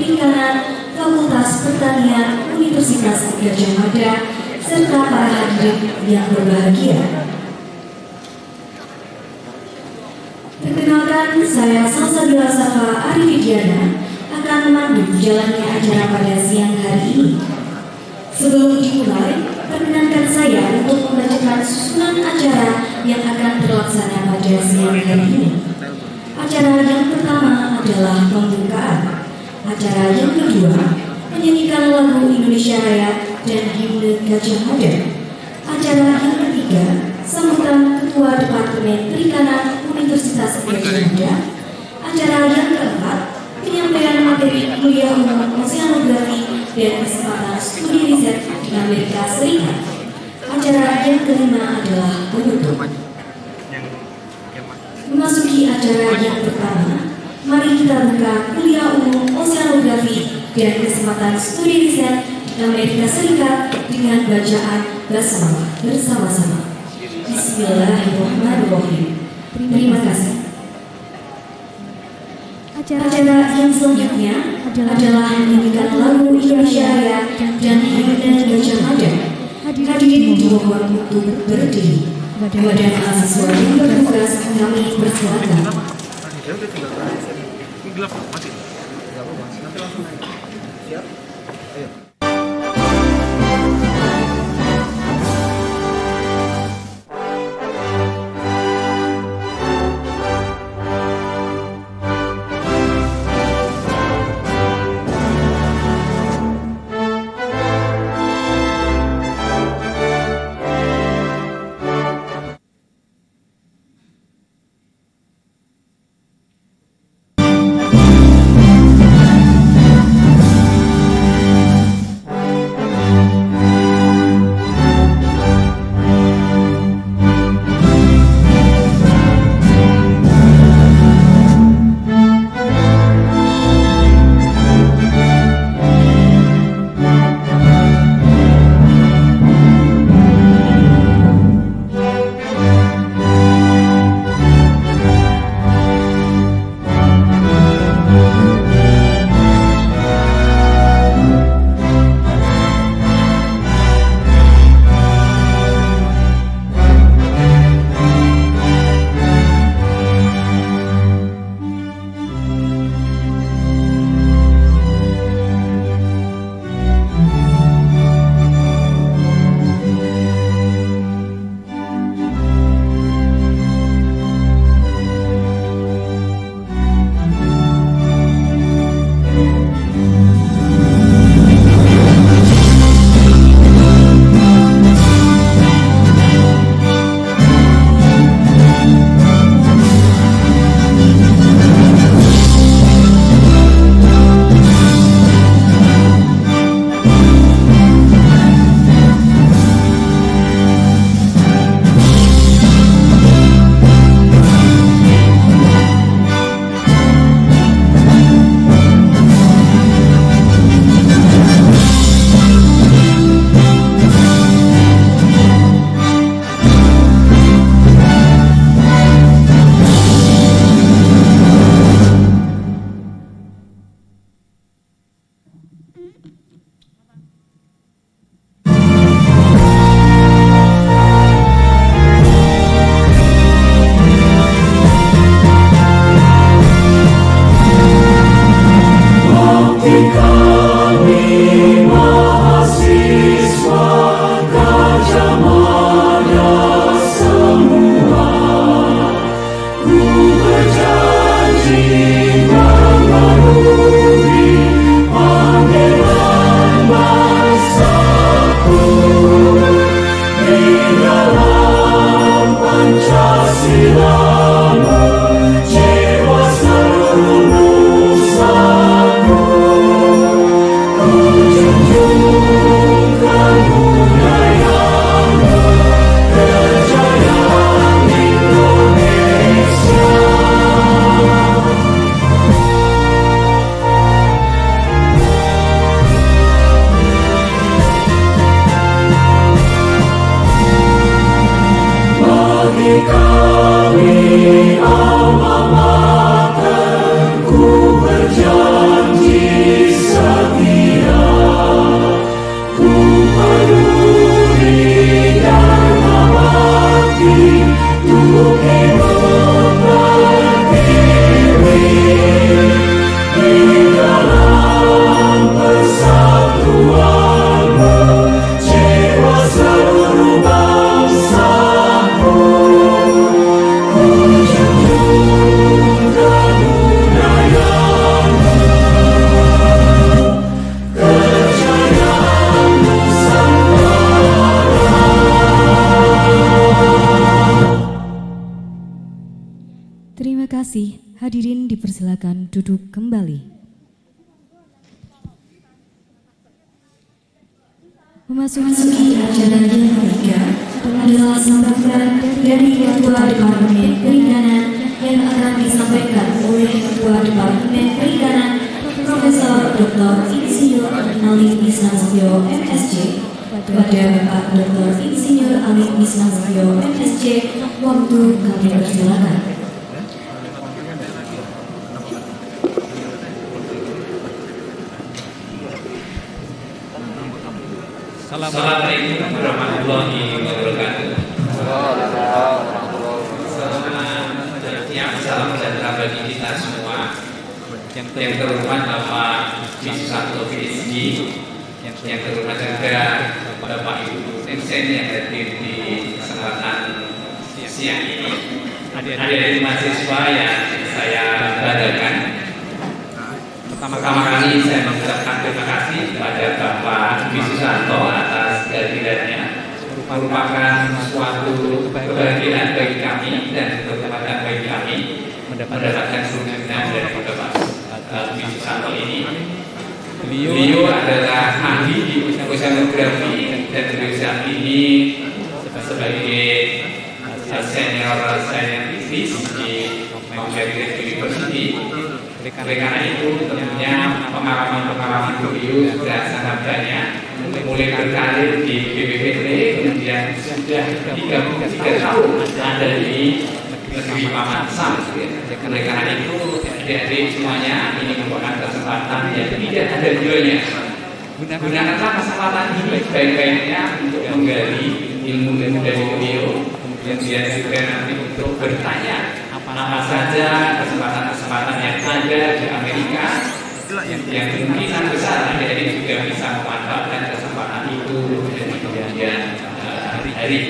Perikanan Fakultas Pertanian Universitas Gadjah Mada serta para hadirin yang berbahagia. Perkenalkan, saya Salsabila Safa Arifidiana akan memandu jalannya acara pada siang hari ini. Sebelum dimulai, perkenankan saya untuk membacakan susunan acara yang akan terlaksana pada siang hari ini. Acara yang pertama adalah pembukaan. Acara yang kedua menyanyikan lagu Indonesia Raya dan himne Gadjah Mada. Acara yang ketiga sambutan Ketua Departemen Perikanan Universitas Gadjah Mada. Acara yang keempat penyampaian materi kuliah umum oseanografi dan kesempatan studi riset di Amerika Serikat. Acara yang kelima adalah penutup. Memasuki acara yang pertama, mari kita buka kuliah umum oseanografi dan kesempatan studi riset di Amerika Serikat dengan bacaan basmalah bersama-sama. Bismillahirrahmanirrahim. Terima kasih. Acara yang selanjutnya adalah menyanyikan lagu Indonesia Raya dan himne Gadjah Mada. Hadirin dimohon untuk berdiri. Kepada mahasiswa yang bertugas kami persilakan. Siap? Ayo. Berjanji memenuhi panggilan Hadirin dipersilakan duduk kembali. Memasuki acara yang ketiga adalah sambutan dari Ketua Departemen Perikanan yang akan disampaikan oleh Ketua Departemen Perikanan Profesor Dr. Insinyur Alim Isnastio MSc. Kepada Bapak Dr. Insinyur Alim Isnastio MSc, waktu kami persilakan. Assalamualaikum warahmatullahi wabarakatuh. Salam sejahtera bagi kita semua. Yang terhormat Bapak Susanto PhD, yang terhormat juga Bapak Ibu dosen yang hadir di kesempatan siang ini, adik-adik mahasiswa yang saya banggakan. Pertama kali saya mengucapkan terima kasih kepada Bapak Susanto atas kehadirannya, merupakan suatu kebahagiaan bagi kami dan kesempatan bagi kami mendapatkan kunjungan dari Bapak Susanto ini. Beliau adalah ahli di oceanografi dan beliau ini sebagai senior saintis di Mount University. Oleh karena itu tentunya pengalaman beliau sudah sangat banyak, mulai berkarir di BPPT, kemudian sudah 3 tahun ada di negeri Paman Sam. Oleh karena itu adik-adik semuanya, ini merupakan kesempatan yang tidak ada duanya. Gunakanlah kesempatan ini baik-baiknya untuk menggali ilmu dari beliau, kemudian juga nanti untuk bertanya apa saja kesempatan-kesempatan yang ada di Amerika yang kemungkinan besar adik-adik juga bisa memanfaatkan kesempatan itu dan kemudian hari.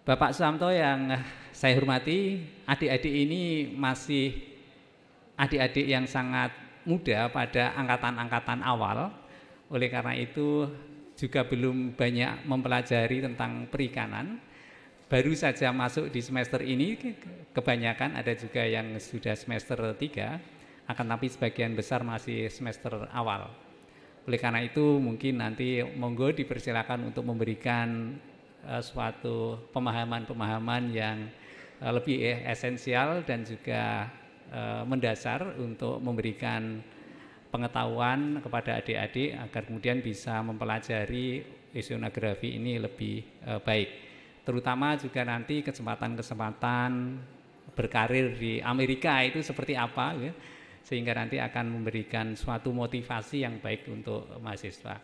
Bapak Susanto yang saya hormati, adik-adik ini masih adik-adik yang sangat muda pada angkatan-angkatan awal. Oleh karena itu juga belum banyak mempelajari tentang perikanan. Baru saja masuk di semester ini, kebanyakan ada juga yang sudah semester 3, akan tapi sebagian besar masih semester awal. Oleh karena itu mungkin nanti monggo dipersilakan untuk memberikan suatu pemahaman-pemahaman yang lebih esensial dan juga mendasar untuk memberikan pengetahuan kepada adik-adik agar kemudian bisa mempelajari oceanografi ini lebih baik. Terutama juga nanti kesempatan-kesempatan berkarir di Amerika itu seperti apa, ya, sehingga nanti akan memberikan suatu motivasi yang baik untuk mahasiswa.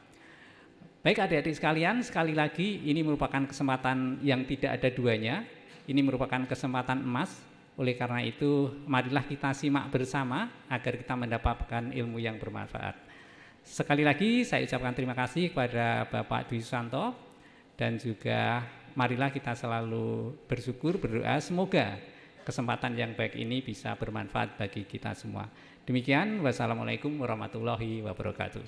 Baik adik-adik sekalian, sekali lagi ini merupakan kesempatan yang tidak ada duanya, ini merupakan kesempatan emas. Oleh karena itu marilah kita simak bersama agar kita mendapatkan ilmu yang bermanfaat. Sekali lagi saya ucapkan terima kasih kepada Bapak Dwi Susanto dan juga marilah kita selalu bersyukur, berdoa semoga kesempatan yang baik ini bisa bermanfaat bagi kita semua. Demikian, wassalamualaikum warahmatullahi wabarakatuh.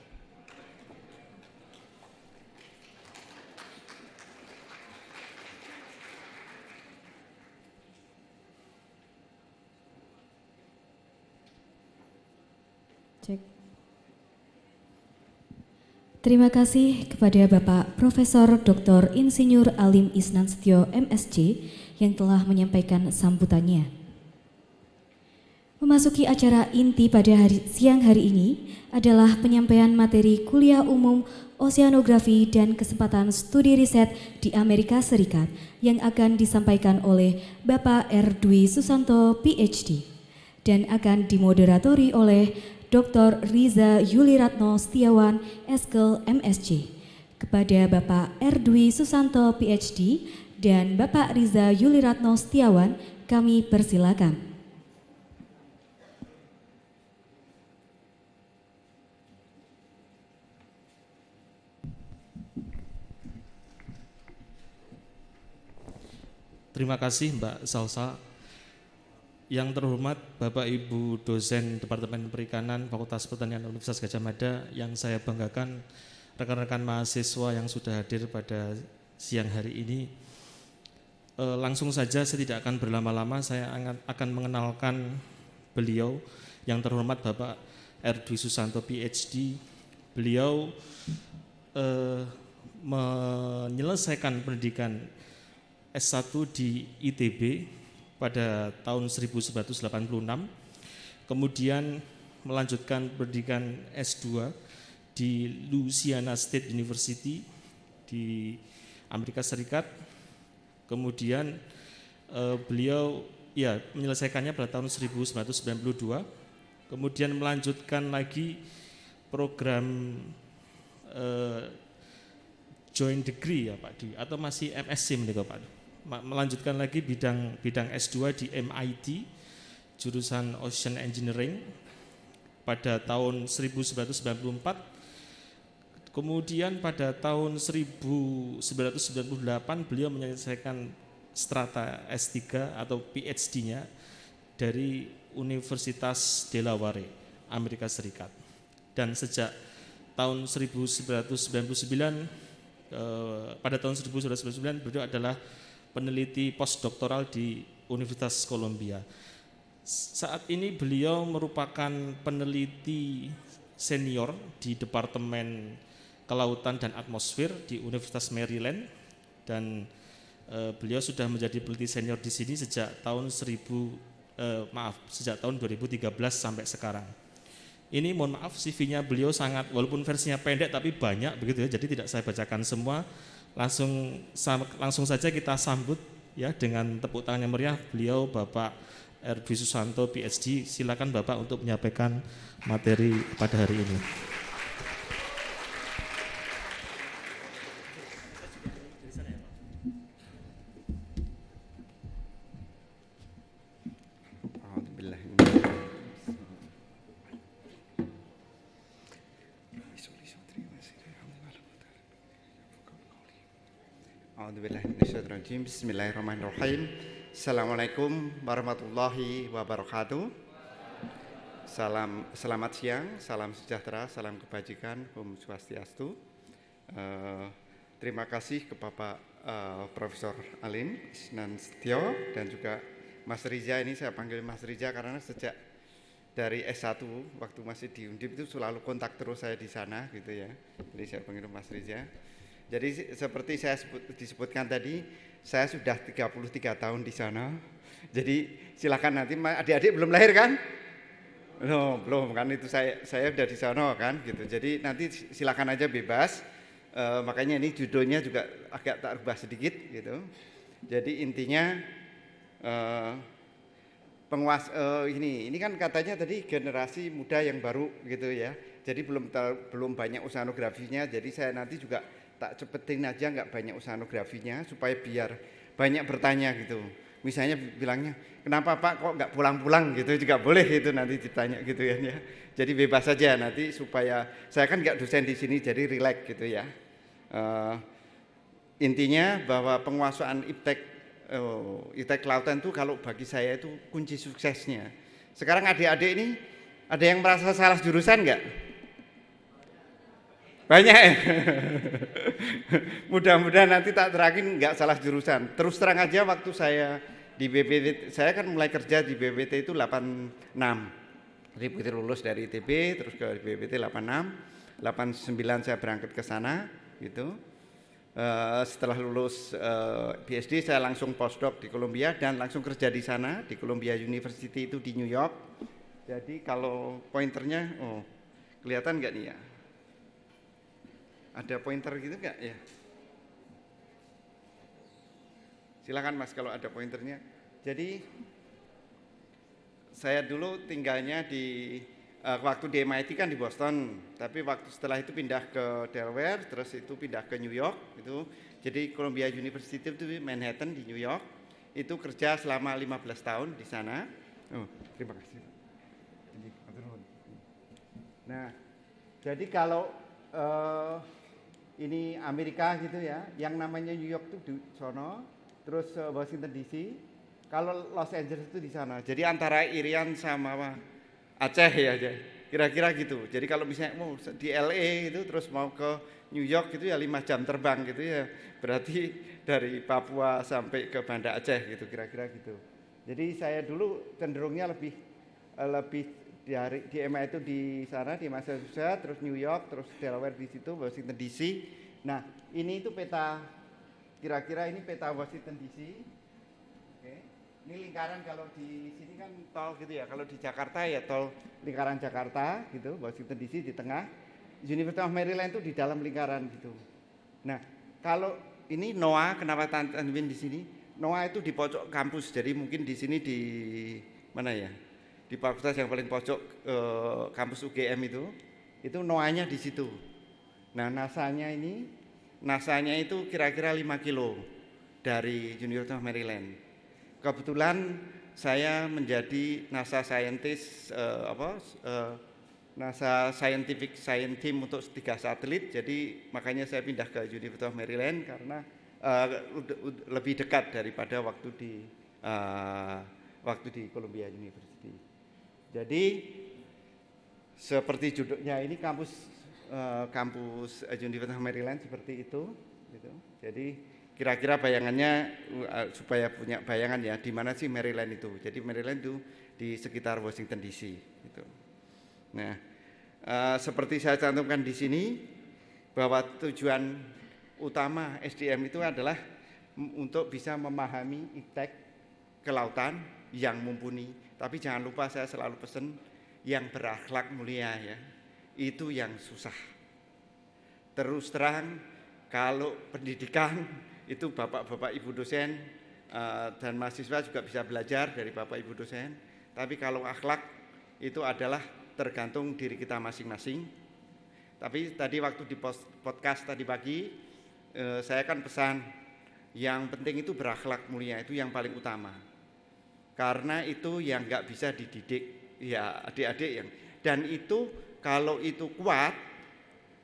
Cek. Terima kasih kepada Bapak Profesor Dr. Insinyur Alim Isnastio MSc yang telah menyampaikan sambutannya. Memasuki acara inti pada siang hari ini adalah penyampaian materi kuliah umum oceanografi dan kesempatan studi riset di Amerika Serikat yang akan disampaikan oleh Bapak R. Dwi Susanto PhD dan akan dimoderatori oleh Dr. Riza Yuliratno Setiawan, Eskel MSc. Kepada Bapak R. Dwi Susanto PhD dan Bapak Riza Yuliratno Setiawan, kami persilakan. Terima kasih Mbak Salsa. Yang terhormat Bapak Ibu dosen Departemen Perikanan Fakultas Pertanian Universitas Gadjah Mada, yang saya banggakan rekan-rekan mahasiswa yang sudah hadir pada siang hari ini. Langsung saja saya tidak akan berlama-lama, saya akan mengenalkan beliau yang terhormat Bapak R. Dwi Susanto PhD. Beliau menyelesaikan pendidikan S1 di ITB pada tahun 1986, kemudian melanjutkan pendidikan S2 di Louisiana State University di Amerika Serikat. Kemudian beliau menyelesaikannya pada tahun 1992, kemudian melanjutkan lagi program joint degree ya Pak, atau masih MSc menika Pak. Melanjutkan lagi bidang S2 di MIT jurusan Ocean Engineering pada tahun 1994. Kemudian pada tahun 1998 beliau menyelesaikan strata S3 atau PhD-nya dari Universitas Delaware, Amerika Serikat. Dan sejak tahun 1999 pada tahun 1999 beliau adalah peneliti postdoktoral di Universitas Columbia. Saat ini beliau merupakan peneliti senior di Departemen Kelautan dan Atmosfer di Universitas Maryland, dan beliau sudah menjadi peneliti senior di sini sejak tahun 2013 sampai sekarang. Ini mohon maaf CV-nya beliau sangat, walaupun versinya pendek tapi banyak begitu ya, jadi tidak saya bacakan semua. Langsung saja kita sambut ya dengan tepuk tangan yang meriah beliau Bapak R. Dwi Susanto PhD. Silakan Bapak untuk menyampaikan materi pada hari ini. Bismillahirrahmanirrahim. Assalamualaikum warahmatullahi wabarakatuh. Selamat siang, salam sejahtera, salam kebajikan, Om Swastiastu. Terima kasih kepada Profesor Alim Isnan Setio dan juga Mas Riza. Ini saya panggil Mas Riza karena sejak dari S1 waktu masih di Undip itu selalu kontak terus saya di sana gitu ya. Jadi saya panggil Mas Riza. Jadi seperti saya disebutkan tadi, saya sudah 33 tahun di sana. Jadi silakan nanti, adik-adik belum lahir kan? No, belum kan, itu saya sudah di sana kan gitu. Jadi nanti silakan aja bebas. Makanya ini judulnya juga agak tak rubah sedikit gitu. Jadi intinya ini kan katanya tadi generasi muda yang baru gitu ya. Jadi belum banyak oceanografinya. Jadi saya nanti juga tak cepetin aja, nggak banyak oceanografinya supaya biar banyak bertanya gitu. Misalnya bilangnya, kenapa Pak kok nggak pulang-pulang gitu, juga boleh gitu nanti ditanya gitu ya. Jadi bebas saja nanti supaya saya kan nggak dosen di sini jadi rileks gitu ya. Intinya bahwa penguasaan iptek kelautan itu kalau bagi saya itu kunci suksesnya. Sekarang adik-adik ini ada yang merasa salah jurusan nggak? Banyak ya? Mudah-mudahan nanti tak terangin nggak salah jurusan. Terus terang aja waktu saya di BPT, saya kan mulai kerja di BPT itu 86. Jadi begitu lulus dari ITB terus ke BPT 86, 89 saya berangkat ke sana gitu. Setelah lulus PhD saya langsung postdoc di Columbia dan langsung kerja di sana di Columbia University itu di New York. Jadi kalau pointernya, kelihatan nggak nih ya? Ada pointer gitu nggak ya? Silakan Mas kalau ada pointernya. Jadi saya dulu tinggalnya di waktu di MIT kan di Boston, tapi waktu setelah itu pindah ke Delaware, terus itu pindah ke New York itu. Jadi Columbia University itu di Manhattan di New York. Itu kerja selama 15 tahun di sana. Terima kasih. Nah, jadi kalau ini Amerika gitu ya, yang namanya New York itu di sono, terus Washington DC, kalau Los Angeles itu di sana. Jadi antara Irian sama Aceh ya, kira-kira gitu. Jadi kalau misalnya mau di LA itu terus mau ke New York gitu ya 5 jam terbang gitu ya. Berarti dari Papua sampai ke Banda Aceh gitu kira-kira gitu. Jadi saya dulu cenderungnya lebih di MA itu di sana di Massachusetts, terus New York, terus Delaware di situ, Washington DC. Nah, ini itu peta kira-kira ini peta Washington DC. Oke. Ini lingkaran kalau di sini kan tol gitu ya. Kalau di Jakarta ya tol lingkaran Jakarta gitu, Washington DC di tengah. University of Maryland itu di dalam lingkaran gitu. Nah, kalau ini NOAA, kenapa Tanwin di sini? NOAA itu di pojok kampus. Jadi mungkin di sini di mana ya? Di fakultas yang paling pojok kampus UGM itu NOAA-nya di situ. Nah, NASA-nya itu kira-kira 5 kilo dari University of Maryland. Kebetulan saya menjadi NASA Scientist NASA Scientific Science Team untuk 3 satelit. Jadi makanya saya pindah ke University of Maryland karena lebih dekat daripada waktu di Columbia University. Jadi seperti judulnya ini kampus University of Maryland seperti itu gitu. Jadi kira-kira bayangannya supaya punya bayangan ya di mana sih Maryland itu. Jadi Maryland itu di sekitar Washington DC gitu. Nah, seperti saya cantumkan di sini bahwa tujuan utama SDM itu adalah untuk bisa memahami iptek kelautan yang mumpuni. Tapi jangan lupa saya selalu pesan yang berakhlak mulia ya. Itu yang susah. Terus terang kalau pendidikan itu bapak-bapak ibu dosen dan mahasiswa juga bisa belajar dari bapak ibu dosen. Tapi kalau akhlak itu adalah tergantung diri kita masing-masing. Tapi tadi waktu di podcast tadi pagi saya kan pesan yang penting itu berakhlak mulia, itu yang paling utama. Karena itu yang nggak bisa dididik ya adik-adik yang, dan itu kalau itu kuat,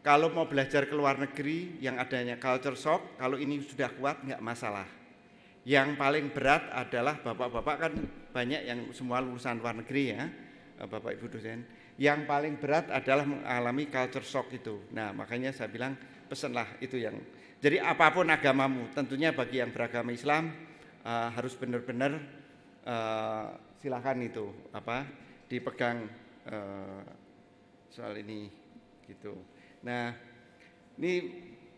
kalau mau belajar ke luar negeri yang adanya culture shock, kalau ini sudah kuat nggak masalah. Yang paling berat adalah bapak-bapak kan banyak yang semua lulusan luar negeri ya, bapak ibu dosen. Yang paling berat adalah mengalami culture shock itu. Nah makanya saya bilang pesanlah itu yang. Jadi apapun agamamu, tentunya bagi yang beragama Islam harus benar-benar silakan itu dipegang soal ini gitu. Nah ini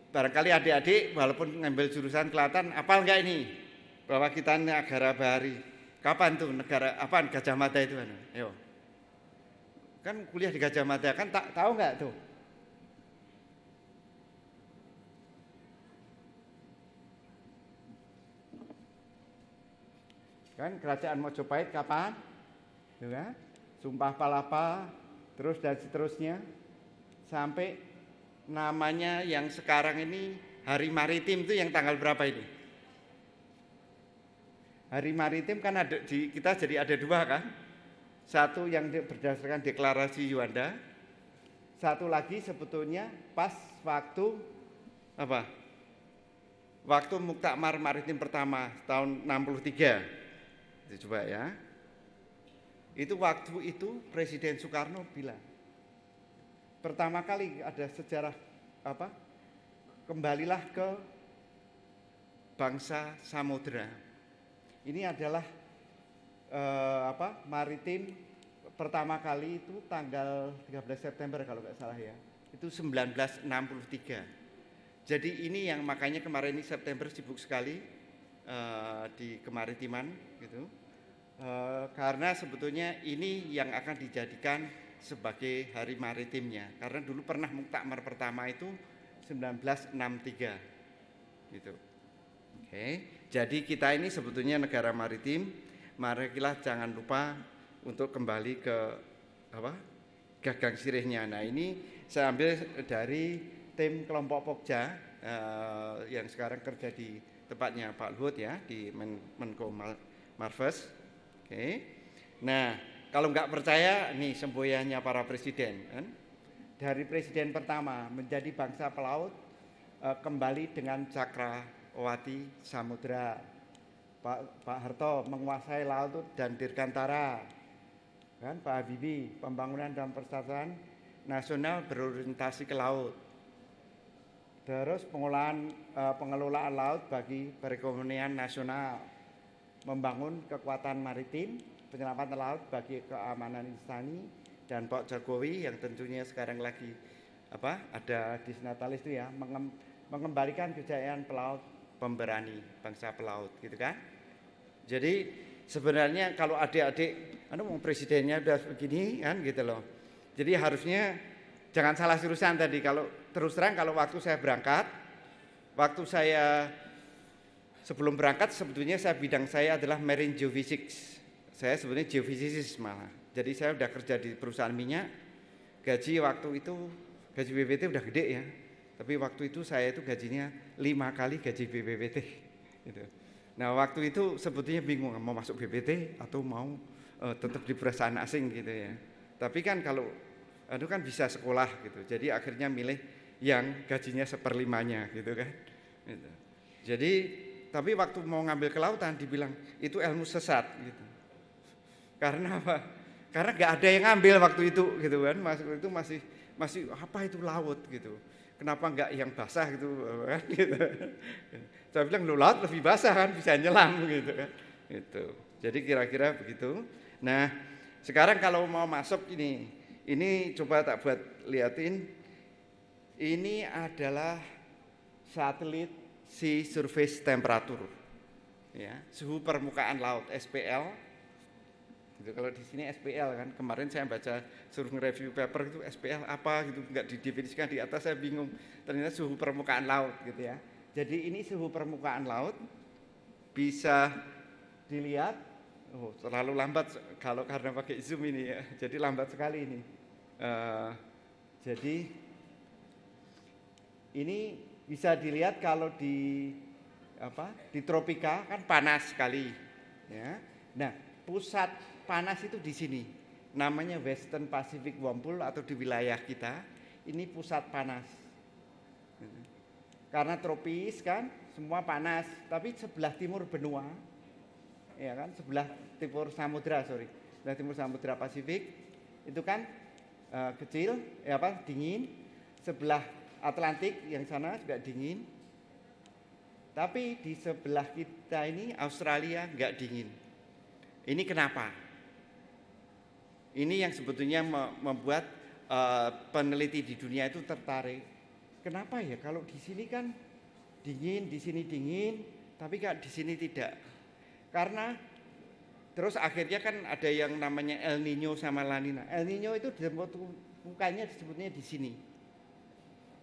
barangkali adik-adik walaupun ngambil jurusan kelautan, apal nggak ini bahwa kita negara bahari? Kapan tuh negara apaan Gajah Mada itu kan? Ayo. Kan kuliah di Gajah Mada kan tahu nggak tuh? Kan kerajaan Mojopahit kapan? Tuh kan? Sumpah Palapa, terus dan seterusnya sampai namanya yang sekarang ini Hari Maritim itu yang tanggal berapa ini? Hari Maritim kan ada kita jadi ada 2 kan? Satu yang berdasarkan deklarasi Juanda, satu lagi sebetulnya pas waktu apa? Waktu Muktamar Maritim pertama tahun 63. Itu coba ya. Itu waktu itu Presiden Soekarno bilang pertama kali ada sejarah kembalilah ke bangsa samudera. Ini adalah maritim pertama kali itu tanggal 13 September kalau nggak salah ya. Itu 1963. Jadi ini yang makanya kemarin ini September sibuk sekali di kemaritiman gitu. Karena sebetulnya ini yang akan dijadikan sebagai hari maritimnya. Karena dulu pernah muktamar pertama itu 1963 gitu. Oke. Jadi kita ini sebetulnya negara maritim. Marilah jangan lupa untuk kembali ke gagang sirihnya. Nah ini saya ambil dari tim kelompok Pokja yang sekarang kerja di tempatnya Pak Luhut ya di Menko Marves. Oke. Nah kalau nggak percaya nih semboyannya para presiden kan? Dari presiden pertama menjadi bangsa pelaut kembali dengan Cakrawati Samudra. Pak Harto menguasai laut dan Dirgantara kan Pak Habibie, pembangunan dan perseratan nasional berorientasi ke laut. Terus pengelolaan laut bagi perekonomian nasional, membangun kekuatan maritim, penyelamatan laut bagi keamanan insani, dan Pak Jokowi yang tentunya sekarang lagi ada disnatalis itu ya, mengembalikan kejayaan pelaut pemberani, bangsa pelaut gitu kan. Jadi sebenarnya kalau adik-adik presidennya udah begini kan gitu loh. Jadi harusnya jangan salah jurusan tadi. Kalau terus terang kalau waktu saya berangkat, sebelum berangkat sebetulnya bidang saya adalah marine geophysics. Saya sebenarnya geofisikis malah. Jadi saya udah kerja di perusahaan minyak. Gaji BPT udah gede ya. Tapi waktu itu saya itu gajinya 5 kali gaji BPT gitu. Nah, waktu itu sebetulnya bingung mau masuk BPT atau mau tetap di perusahaan asing gitu ya. Tapi kan kalau kan bisa sekolah gitu. Jadi akhirnya milih yang gajinya 1/5-nya gitu kan. Gitu. Jadi tapi waktu mau ngambil kelautan dibilang itu ilmu sesat gitu. Karena apa? Karena nggak ada yang ngambil waktu itu gitu kan. Waktu itu masih apa itu laut gitu. Kenapa nggak yang basah gitu kan gitu. Saya bilang laut lebih basah kan bisa nyelam gitu kan. Gitu. Jadi kira-kira begitu. Nah, sekarang kalau mau masuk ini coba tak buat liatin. Ini adalah satelit sea surface temperature. Ya, suhu permukaan laut SPL. Gitu, kalau di sini SPL kan, kemarin saya baca suruh nge-review paper itu SPL apa gitu, nggak didefinisikan di atas, saya bingung. Ternyata suhu permukaan laut gitu ya. Jadi ini suhu permukaan laut bisa dilihat. Oh, terlalu lambat karena pakai zoom ini ya. Jadi lambat sekali ini. Jadi ini bisa dilihat kalau di tropika kan panas sekali. Ya. Nah, pusat panas itu di sini, namanya Western Pacific Whirlpool atau di wilayah kita, ini pusat panas. Karena tropis kan, semua panas, tapi sebelah timur benua, ya kan, sebelah timur samudra Pasifik, itu kan kecil, dingin, sebelah Atlantik yang sana juga dingin, tapi di sebelah kita ini Australia nggak dingin. Ini kenapa? Ini yang sebetulnya membuat peneliti di dunia itu tertarik. Kenapa ya kalau di sini kan dingin, di sini dingin, tapi kan di sini tidak. Karena terus akhirnya kan ada yang namanya El Nino sama La Nina. El Nino itu ditemukannya disebutnya di sini.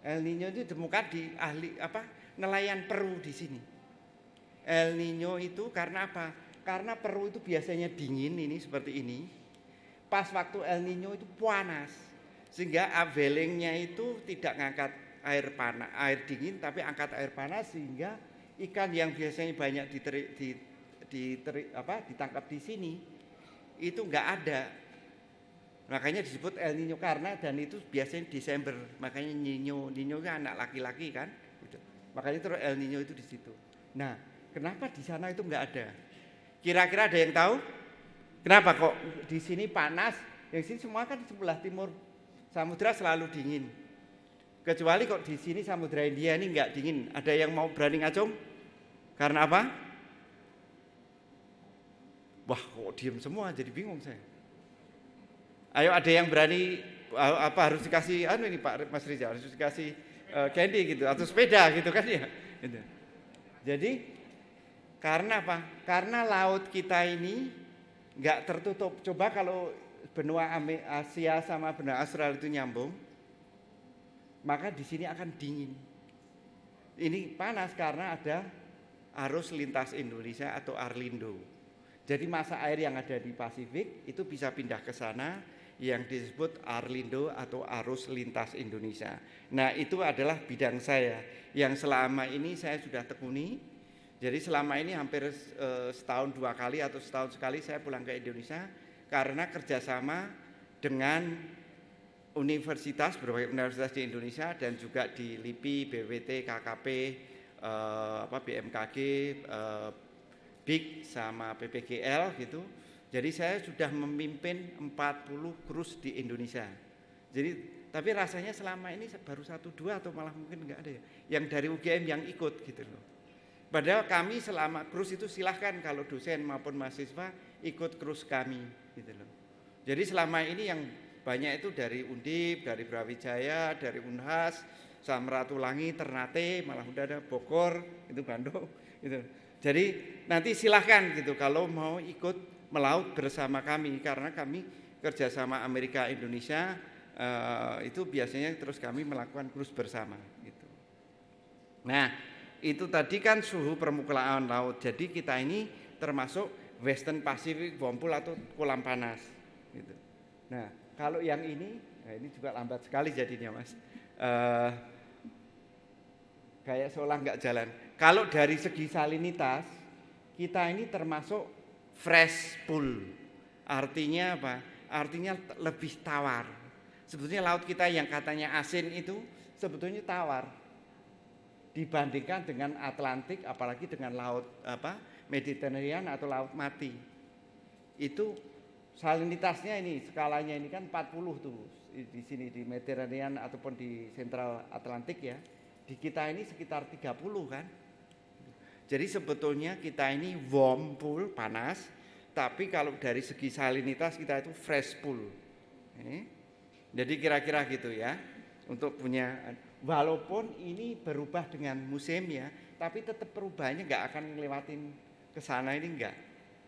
El Nino itu ditemukan di nelayan Peru di sini. El Nino itu karena apa? Karena Peru itu biasanya dingin ini seperti ini. Pas waktu El Nino itu panas, sehingga abelengnya itu tidak ngangkat air dingin, tapi angkat air panas, sehingga ikan yang biasanya banyak ditangkap di sini itu nggak ada. Makanya disebut El Nino dan itu biasanya Desember, makanya Nino kan anak laki-laki kan, makanya terus El Nino itu di situ. Nah, kenapa di sana itu nggak ada? Kira-kira ada yang tahu? Kenapa kok di sini panas? Yang sini semua kan sebelah timur samudra selalu dingin. Kecuali kok di sini Samudra India ini nggak dingin. Ada yang mau berani ngacung? Karena apa? Wah, kok diem semua, jadi bingung saya. Ayo ada yang berani harus dikasih ini Pak Mas Riza, harus dikasih candy gitu atau sepeda gitu kan ya. Gitu. Jadi karena apa? Karena laut kita ini nggak tertutup. Coba kalau benua Asia sama benua Australia itu nyambung, maka di sini akan dingin. Ini panas karena ada arus lintas Indonesia atau Arlindo. Jadi massa air yang ada di Pasifik itu bisa pindah ke sana yang disebut Arlindo atau arus lintas Indonesia. Nah, itu adalah bidang saya yang selama ini saya sudah tekuni. Jadi selama ini hampir setahun 2 kali atau setahun sekali saya pulang ke Indonesia karena kerjasama dengan berbagai universitas di Indonesia dan juga di LIPI, BWT, KKP, BMKG, BIK sama PPGL gitu. Jadi saya sudah memimpin 40 cruise di Indonesia. Jadi tapi rasanya selama ini baru 1-2 atau malah mungkin enggak ada ya yang dari UGM yang ikut gitu loh. Padahal kami selama cruise itu silahkan kalau dosen maupun mahasiswa ikut cruise kami gitu loh. Jadi selama ini yang banyak itu dari Undip, dari Brawijaya, dari Unhas, Samratulangi, Ternate, malah udah ada Bogor, itu Bandung gitu. Jadi nanti silahkan gitu kalau mau ikut melaut bersama kami karena kami kerjasama Amerika Indonesia itu biasanya terus kami melakukan cruise bersama gitu. Nah itu tadi kan suhu permukaan laut, jadi kita ini termasuk Western Pacific Whirlpool atau kolam panas gitu. Nah kalau yang ini juga lambat sekali jadinya mas, kayak seolah nggak jalan. Kalau dari segi salinitas kita ini termasuk fresh pool, artinya apa? Artinya lebih tawar. Sebetulnya laut kita yang katanya asin itu sebetulnya tawar dibandingkan dengan Atlantik, apalagi dengan laut Mediterranean atau laut mati. Itu salinitasnya ini skalanya ini kan 40 tuh di sini di Mediterranean ataupun di Central Atlantik ya. Di kita ini sekitar 30 kan. Jadi sebetulnya kita ini warm pool, panas, tapi kalau dari segi salinitas kita itu fresh pool. Jadi kira-kira gitu ya, untuk punya, walaupun ini berubah dengan musim ya, tapi tetap perubahannya nggak akan ngelewatin ke sana ini enggak.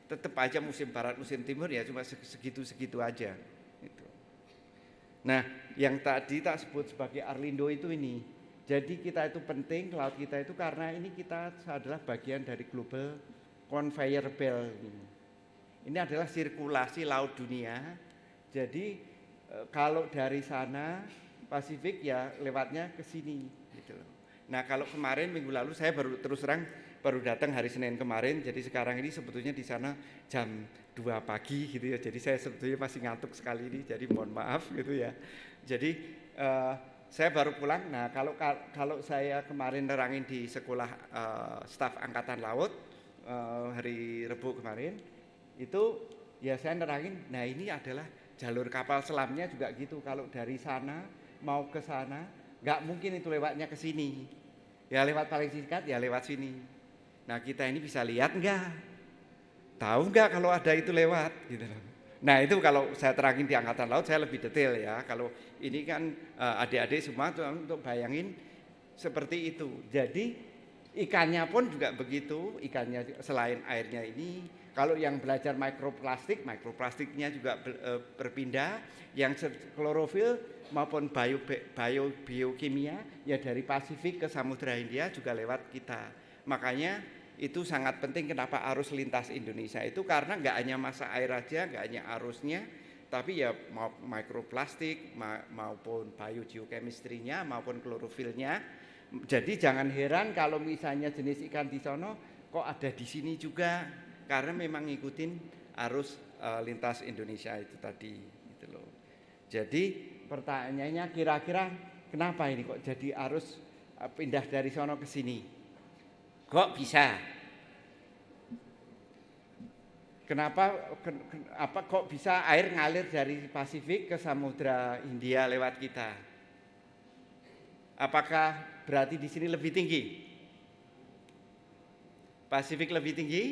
Tetap aja musim barat, musim timur ya cuma segitu-segitu aja. Gitu. Nah, yang tadi tak sebut sebagai Arlindo itu ini. Jadi kita itu penting laut kita itu karena ini kita adalah bagian dari global conveyor belt ini. Ini adalah sirkulasi laut dunia. Jadi kalau dari sana Pasifik ya lewatnya ke sini gitu loh. Nah, kalau kemarin minggu lalu saya baru datang hari Senin kemarin. Jadi sekarang ini sebetulnya di sana jam 2 pagi gitu ya. Jadi saya sebetulnya masih ngantuk sekali ini. Jadi mohon maaf gitu ya. Jadi saya baru pulang. Nah, kalau saya kemarin nerangin di sekolah staf Angkatan Laut hari Rebu kemarin, itu ya saya nerangin. Nah, ini adalah jalur kapal selamnya juga gitu. Kalau dari sana mau ke sana, nggak mungkin itu lewatnya ke sini. Ya lewat paling singkat, ya lewat sini. Nah, kita ini bisa lihat nggak? Tahu nggak kalau ada itu lewat? Gitu. Nah, itu kalau saya terangin di Angkatan Laut saya lebih detail ya. Kalau ini kan adik-adik semua untuk bayangin seperti itu. Jadi ikannya pun juga begitu. Ikannya selain airnya ini, kalau yang belajar mikroplastiknya juga berpindah. Yang klorofil maupun biokimia ya dari Pasifik ke Samudra Hindia juga lewat kita. Makanya itu sangat penting kenapa arus lintas Indonesia itu karena nggak hanya masa air aja, nggak hanya arusnya, tapi ya mikroplastik maupun biogeochemistry-nya maupun klorofilnya. Jadi jangan heran kalau misalnya jenis ikan di sono kok ada di sini juga karena memang ngikutin arus lintas Indonesia itu tadi gitu loh. Jadi pertanyaannya kira-kira kenapa ini kok jadi arus pindah dari sono ke sini? Kok bisa? Kenapa kok bisa air ngalir dari Pasifik ke Samudra Hindia lewat kita? Apakah berarti di sini lebih tinggi? Pasifik lebih tinggi?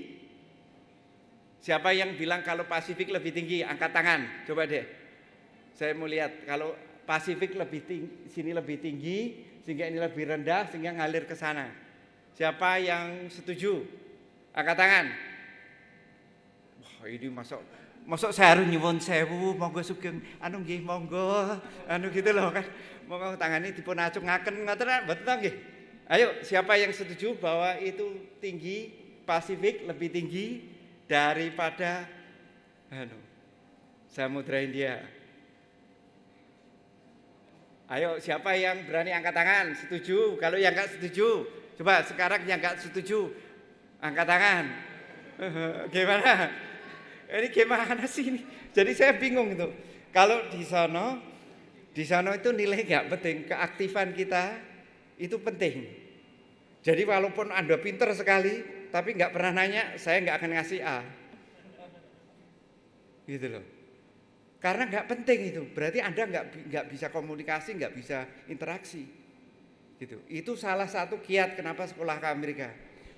Siapa yang bilang kalau Pasifik lebih tinggi? Angkat tangan, coba deh. Saya mau lihat kalau Pasifik lebih tinggi, sini lebih tinggi, sehingga ini lebih rendah, sehingga ngalir ke sana. Siapa yang setuju? Angkat tangan. Wah, ini masuk saya harus nyuwun sewu, monggo sugeng, nggih monggo, gitu loh kan. Monggo tangane dipun acungaken ngoten mboten nggih. Ayo, siapa yang setuju bahwa itu tinggi, Pasifik lebih tinggi daripada Samudra Hindia? Ayo, siapa yang berani angkat tangan? Setuju? Kalau yang enggak setuju, coba sekarang yang enggak setuju angkat tangan. Gimana? Ini gimana sih ini? Jadi saya bingung itu. Kalau di sana itu nilai enggak penting, keaktifan kita itu penting. Jadi walaupun Anda pinter sekali, tapi enggak pernah nanya, saya enggak akan ngasih A. gitu loh. Karena nggak penting itu, berarti Anda nggak bisa komunikasi, nggak bisa interaksi, gitu. Itu salah satu kiat kenapa sekolah ke Amerika.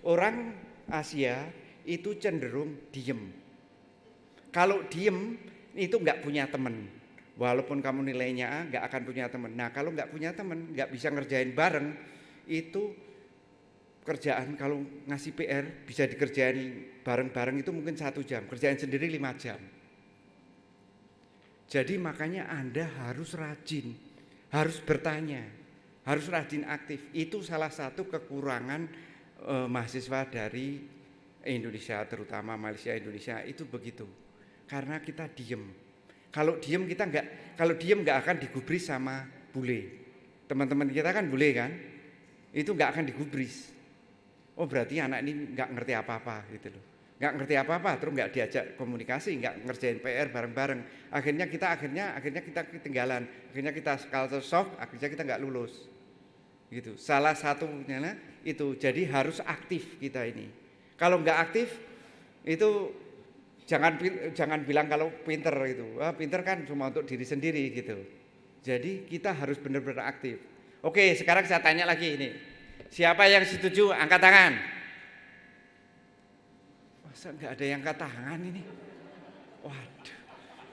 Orang Asia itu cenderung diem. Kalau diem itu nggak punya teman, walaupun kamu nilainya A, nggak akan punya teman. Nah kalau nggak punya teman, nggak bisa ngerjain bareng, itu kerjaan kalau ngasih PR bisa dikerjain bareng-bareng itu mungkin 1 jam, kerjain sendiri 5 jam. Jadi makanya Anda harus rajin, harus bertanya, harus rajin aktif. Itu salah satu kekurangan mahasiswa dari Indonesia, terutama Malaysia Indonesia itu begitu. Karena kita diem. Kalau diem nggak akan digubris sama bule. Teman-teman kita kan bule kan, itu nggak akan digubris. Oh berarti anak ini nggak ngerti apa-apa gitu loh. Nggak ngerti apa-apa, terus nggak diajak komunikasi, nggak ngerjain PR bareng-bareng. Akhirnya kita ketinggalan, akhirnya kita culture shock, akhirnya kita nggak lulus. Gitu. Salah satunya itu, jadi harus aktif kita ini. Kalau nggak aktif, itu jangan bilang kalau pinter itu. Pinter kan cuma untuk diri sendiri gitu. Jadi kita harus benar-benar aktif. Oke, sekarang saya tanya lagi ini. Siapa yang setuju angkat tangan? Masa nggak ada yang angkat tangan ini? Waduh.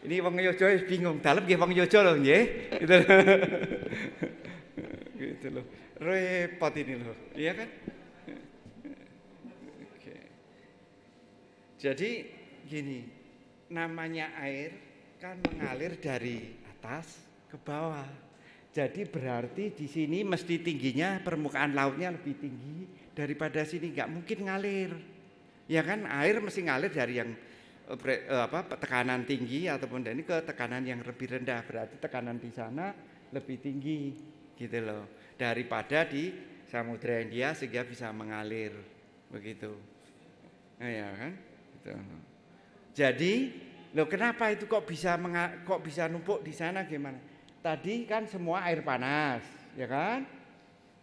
Ini wong Yojo bingung, dalem nggih wong Yojo lho nggih. Gitu. Gitu loh. Repot ini loh. Iya kan? Oke. Jadi gini, namanya air kan mengalir dari atas ke bawah. Jadi berarti di sini mesti tingginya permukaan lautnya lebih tinggi daripada sini, nggak mungkin ngalir. Ya kan, air mesti ngalir dari yang tekanan tinggi ataupun dari ke tekanan yang lebih rendah. Berarti tekanan di sana lebih tinggi gitu loh daripada di Samudra Hindia sehingga bisa mengalir begitu. Nah, ya kan? Gitu. Jadi, loh kenapa itu kok bisa numpuk di sana gimana? Tadi kan semua air panas, ya kan?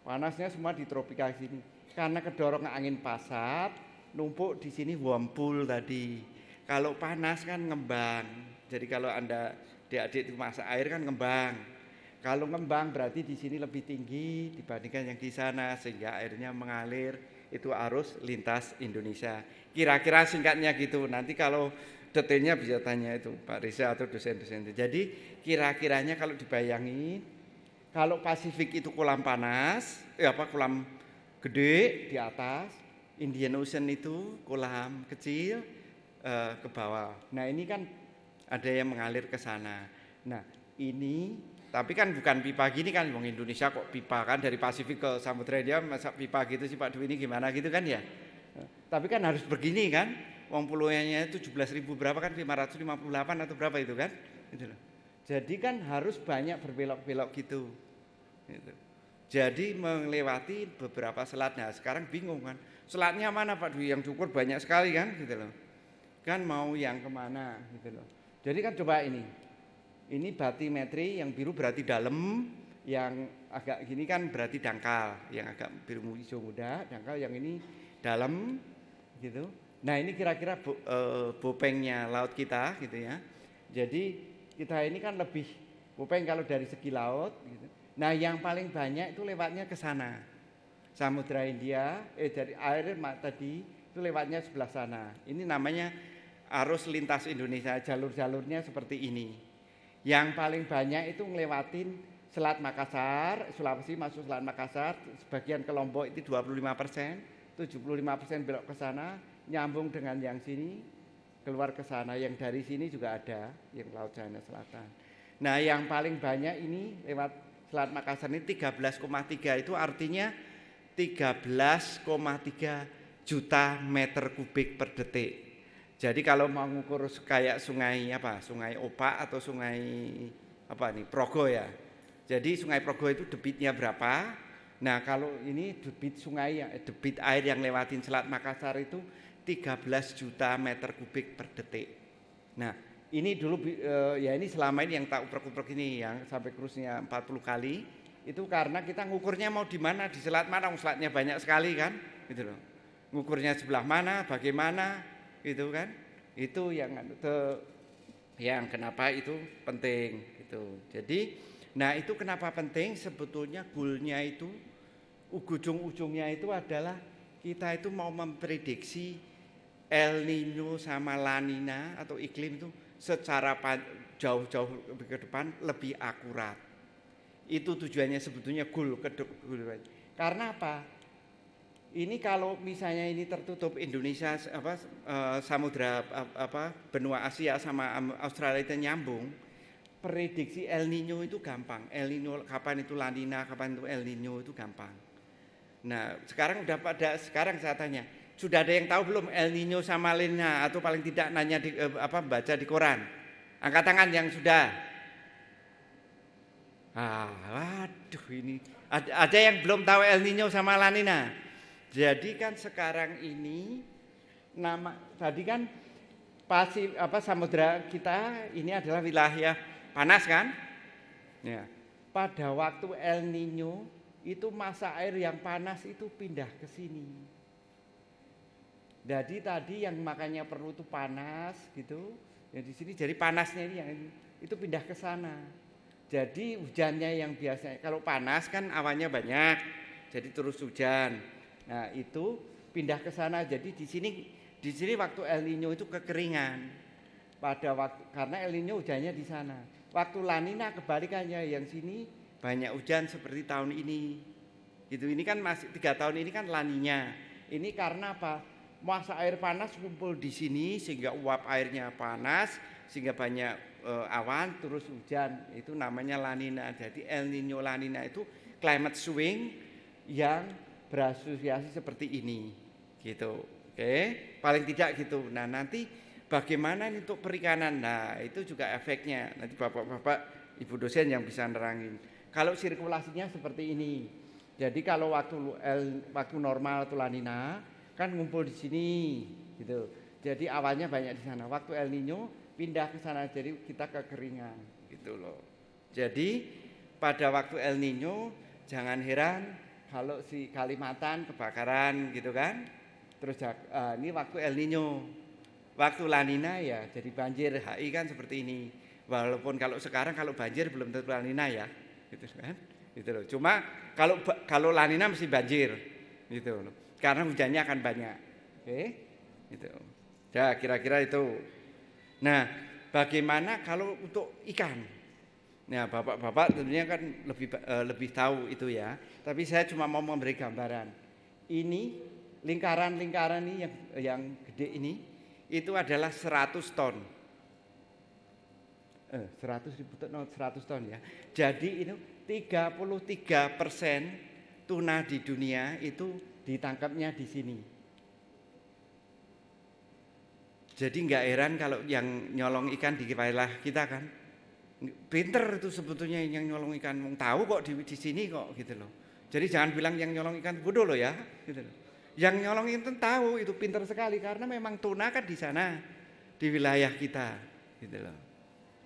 Panasnya semua di tropika sini. Karena kedorong angin pasat, numpuk di sini whirlpool tadi. Kalau panas kan ngembang. Jadi kalau Anda adik-adik itu masak air kan ngembang. Kalau ngembang berarti di sini lebih tinggi dibandingkan yang di sana sehingga airnya mengalir. Itu arus lintas Indonesia. Kira-kira singkatnya gitu. Nanti kalau detailnya bisa tanya itu Pak Reza atau dosen-dosen itu. Jadi kira-kiranya kalau dibayangi, kalau Pasifik itu kolam panas, kolam gede di atas, Indian Ocean itu kolam kecil ke bawah. Nah ini kan ada yang mengalir ke sana. Nah ini, tapi kan bukan pipa gini kan, wong Indonesia kok pipa kan dari Pasifik ke Samudra Hindia masa pipa gitu sih Pak Dwi ini gimana gitu kan ya. Tapi kan harus begini kan. Wong pulaunya 17.000 berapa kan 558 atau berapa itu kan? Gitu loh. Jadi kan harus banyak berbelok-belok gitu. Gitu. Jadi melewati beberapa selat. Nah sekarang bingung kan. Selatnya mana Pak Dwi? Yang cukur banyak sekali kan? Gitu loh. Kan mau yang kemana? Gitu loh. Jadi kan coba ini. Ini batimetri yang biru berarti dalam, yang agak gini kan berarti dangkal, yang agak biru hijau muda, dangkal, yang ini dalam gitu. Nah ini kira-kira bopengnya laut kita gitu ya. Jadi kita ini kan lebih bopeng kalau dari segi laut gitu. Nah yang paling banyak itu lewatnya ke sana. Samudra Hindia, dari air tadi itu lewatnya sebelah sana. Ini namanya arus lintas Indonesia, jalur-jalurnya seperti ini. Yang paling banyak itu ngelewatin Selat Makassar, Sulawesi masuk Selat Makassar, sebagian ke Lombok itu 25%, 75% belok ke sana. Nyambung dengan yang sini keluar ke sana, yang dari sini juga ada yang Laut China Selatan. Nah yang paling banyak ini lewat Selat Makassar ini 13,3, itu artinya 13,3 juta meter kubik per detik. Jadi kalau mau ngukur kayak sungai Opak atau sungai Progo ya. Jadi sungai Progo itu debitnya berapa? Nah kalau ini debit air yang lewatin Selat Makassar itu 13 juta meter kubik per detik. Nah ini dulu ini selama ini yang tak uprek-uprek ini yang sampai krusnya 40 kali itu karena kita ngukurnya mau di mana, di selat mana, selatnya banyak sekali kan, gitu loh. Ngukurnya sebelah mana, bagaimana, gitu kan? Itu yang Yang kenapa itu penting gitu. Jadi, nah itu kenapa penting? Sebetulnya goalnya itu, ujung-ujungnya itu adalah kita itu mau memprediksi El Nino sama La Nina atau iklim itu secara jauh-jauh ke depan lebih akurat. Itu tujuannya sebetulnya goal. Karena apa? Ini kalau misalnya ini tertutup Indonesia samudra benua Asia sama Australia itu nyambung, prediksi El Nino itu gampang. El Nino kapan itu La Nina, kapan itu El Nino itu gampang. Nah, sekarang saya tanya, sudah ada yang tahu belum El Nino sama La Nina atau paling tidak nanya baca di koran? Angkat tangan yang sudah. Waduh ini ada yang belum tahu El Nino sama La Nina. Jadi kan sekarang ini tadi kan samudra kita ini adalah wilayah panas kan? Ya. Pada waktu El Nino itu masa air yang panas itu pindah ke sini. Jadi tadi yang makanya perlu itu panas gitu. Ya di sini jadi panasnya ini yang itu pindah ke sana. Jadi hujannya yang biasanya kalau panas kan awannya banyak. Jadi terus hujan. Nah, itu pindah ke sana. Jadi di sini waktu El Nino itu kekeringan. Karena El Nino hujannya di sana. Waktu La Nina kebalikannya, yang sini banyak hujan seperti tahun ini. Gitu. Ini kan masih 3 tahun ini kan La Nina. Ini karena apa? Masa air panas kumpul di sini sehingga uap airnya panas, sehingga banyak awan terus hujan. Itu namanya La Nina. Jadi El Nino La Nina itu climate swing yang berasosiasi seperti ini gitu. Oke, paling tidak gitu. Nah, nanti bagaimana untuk perikanan? Nah, itu juga efeknya. Nanti Bapak-bapak, Ibu dosen yang bisa nerangin. Kalau sirkulasinya seperti ini. Jadi kalau waktu normal atau La Nina kan ngumpul di sini gitu. Jadi awannya banyak di sana. Waktu El Nino pindah ke sana, jadi kita kekeringan gitu loh. Jadi pada waktu El Nino jangan heran kalau si Kalimantan kebakaran gitu kan. Terus ini waktu El Nino. Waktu La Nina ya jadi banjir. HI kan seperti ini. Walaupun kalau sekarang kalau banjir belum tentu La Nina ya. Gitu kan. Gitu loh. Cuma kalau La Nina mesti banjir. Gitu loh. Karena hujannya akan banyak. Oke? Gitu. Ya kira-kira itu. Nah, bagaimana kalau untuk ikan? Nah, bapak-bapak tentunya kan lebih tahu itu ya. Tapi saya cuma mau memberi gambaran. Ini lingkaran-lingkaran ini yang gede ini itu adalah 100 ton. 100 ton ya. Jadi itu 33% tuna di dunia itu ditangkapnya di sini. Jadi nggak heran kalau yang nyolong ikan di wilayah kita kan. Pinter itu sebetulnya yang nyolong ikan, tahu kok di sini kok gitu loh. Jadi jangan bilang yang nyolong ikan bodoh loh ya, gitu loh. Yang nyolong ikan tahu itu pinter sekali karena memang tuna kan di sana di wilayah kita, gitu loh.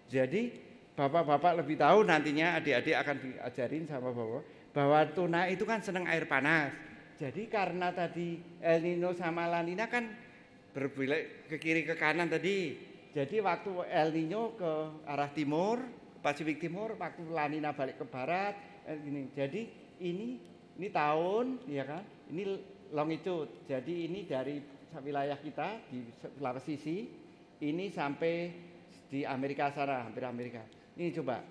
Jadi bapak-bapak lebih tahu nantinya adik-adik akan diajarin sama bapak bahwa tuna itu kan senang air panas. Jadi karena tadi El Nino sama La Nina kan berbelok ke kiri ke kanan tadi. Jadi waktu El Nino ke arah timur, Pasifik Timur, waktu La Nina balik ke barat, gini. Jadi ini tahun, ya kan? Ini longitude. Jadi ini dari wilayah kita di Sulawesi sisi, ini sampai di Amerika sana, hampir Amerika. Ini coba,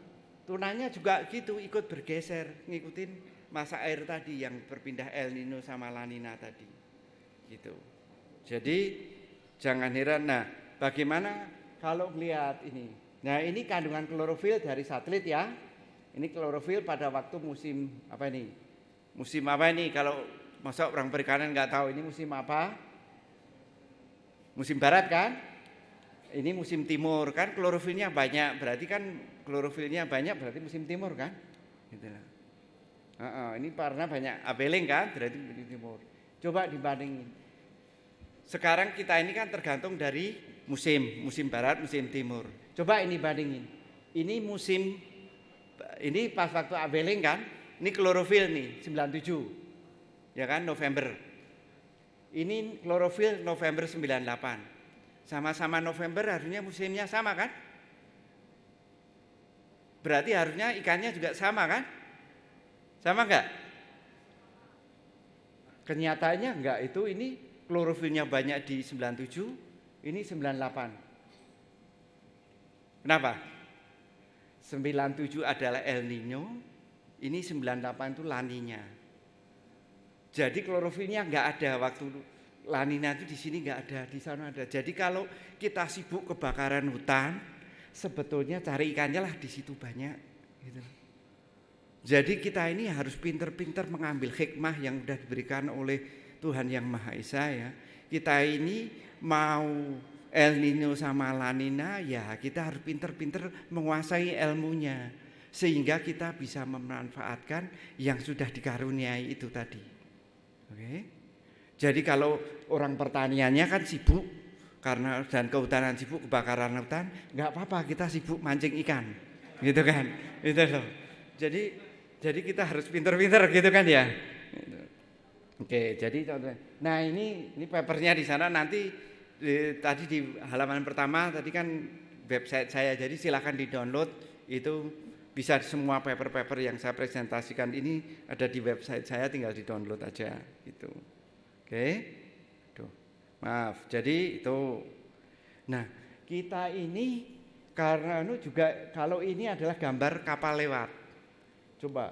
tunanya juga gitu ikut bergeser, ngikutin masa air tadi yang berpindah El Nino sama La Nina tadi, gitu. Jadi jangan heran. Nah, bagaimana kalau melihat ini? Nah, ini kandungan klorofil dari satelit ya. Ini klorofil pada waktu musim apa ini? Musim apa ini? Kalau masa orang perikanan nggak tahu ini musim apa? Musim barat kan? Ini musim timur kan? Klorofilnya banyak. Berarti kan klorofilnya banyak berarti musim timur kan? Gitu lah. Ini karena banyak abeling kan? Berarti musim timur. Coba dibandingin. Sekarang kita ini kan tergantung dari musim barat, musim timur. Coba ini bandingin. Ini musim, ini pas waktu abeling kan, ini klorofil nih 97, ya kan November. Ini klorofil November 98. Sama-sama November harusnya musimnya sama kan? Berarti harusnya ikannya juga sama kan? Sama enggak? Kenyataannya enggak, itu ini klorofilnya banyak di 97, ini 98. Kenapa? 97 adalah El Nino, ini 98 itu La Nina. Jadi klorofilnya enggak ada waktu La Nina itu di sini enggak ada, di sana ada. Jadi kalau kita sibuk kebakaran hutan, sebetulnya cari ikannya lah di situ banyak gitu. Jadi kita ini harus pinter-pinter mengambil hikmah yang sudah diberikan oleh Tuhan Yang Maha Esa ya. Kita ini mau El Nino sama La Nina, ya kita harus pinter-pinter menguasai ilmunya sehingga kita bisa memanfaatkan yang sudah dikaruniai itu tadi. Oke. Jadi kalau orang pertaniannya kan sibuk karena dan kehutanan sibuk, kebakaran hutan, nggak apa-apa kita sibuk mancing ikan, gitu kan? Itu loh. Jadi kita harus pinter-pinter gitu kan ya. Oke, jadi nah ini papernya di sana nanti tadi di halaman pertama tadi kan website saya, jadi silakan di-download, itu bisa semua paper-paper yang saya presentasikan ini ada di website saya, tinggal di-download aja gitu. Oke. Tuh. Maaf. Jadi itu. Nah, kita ini karena juga kalau ini adalah gambar kapal lewat. Coba.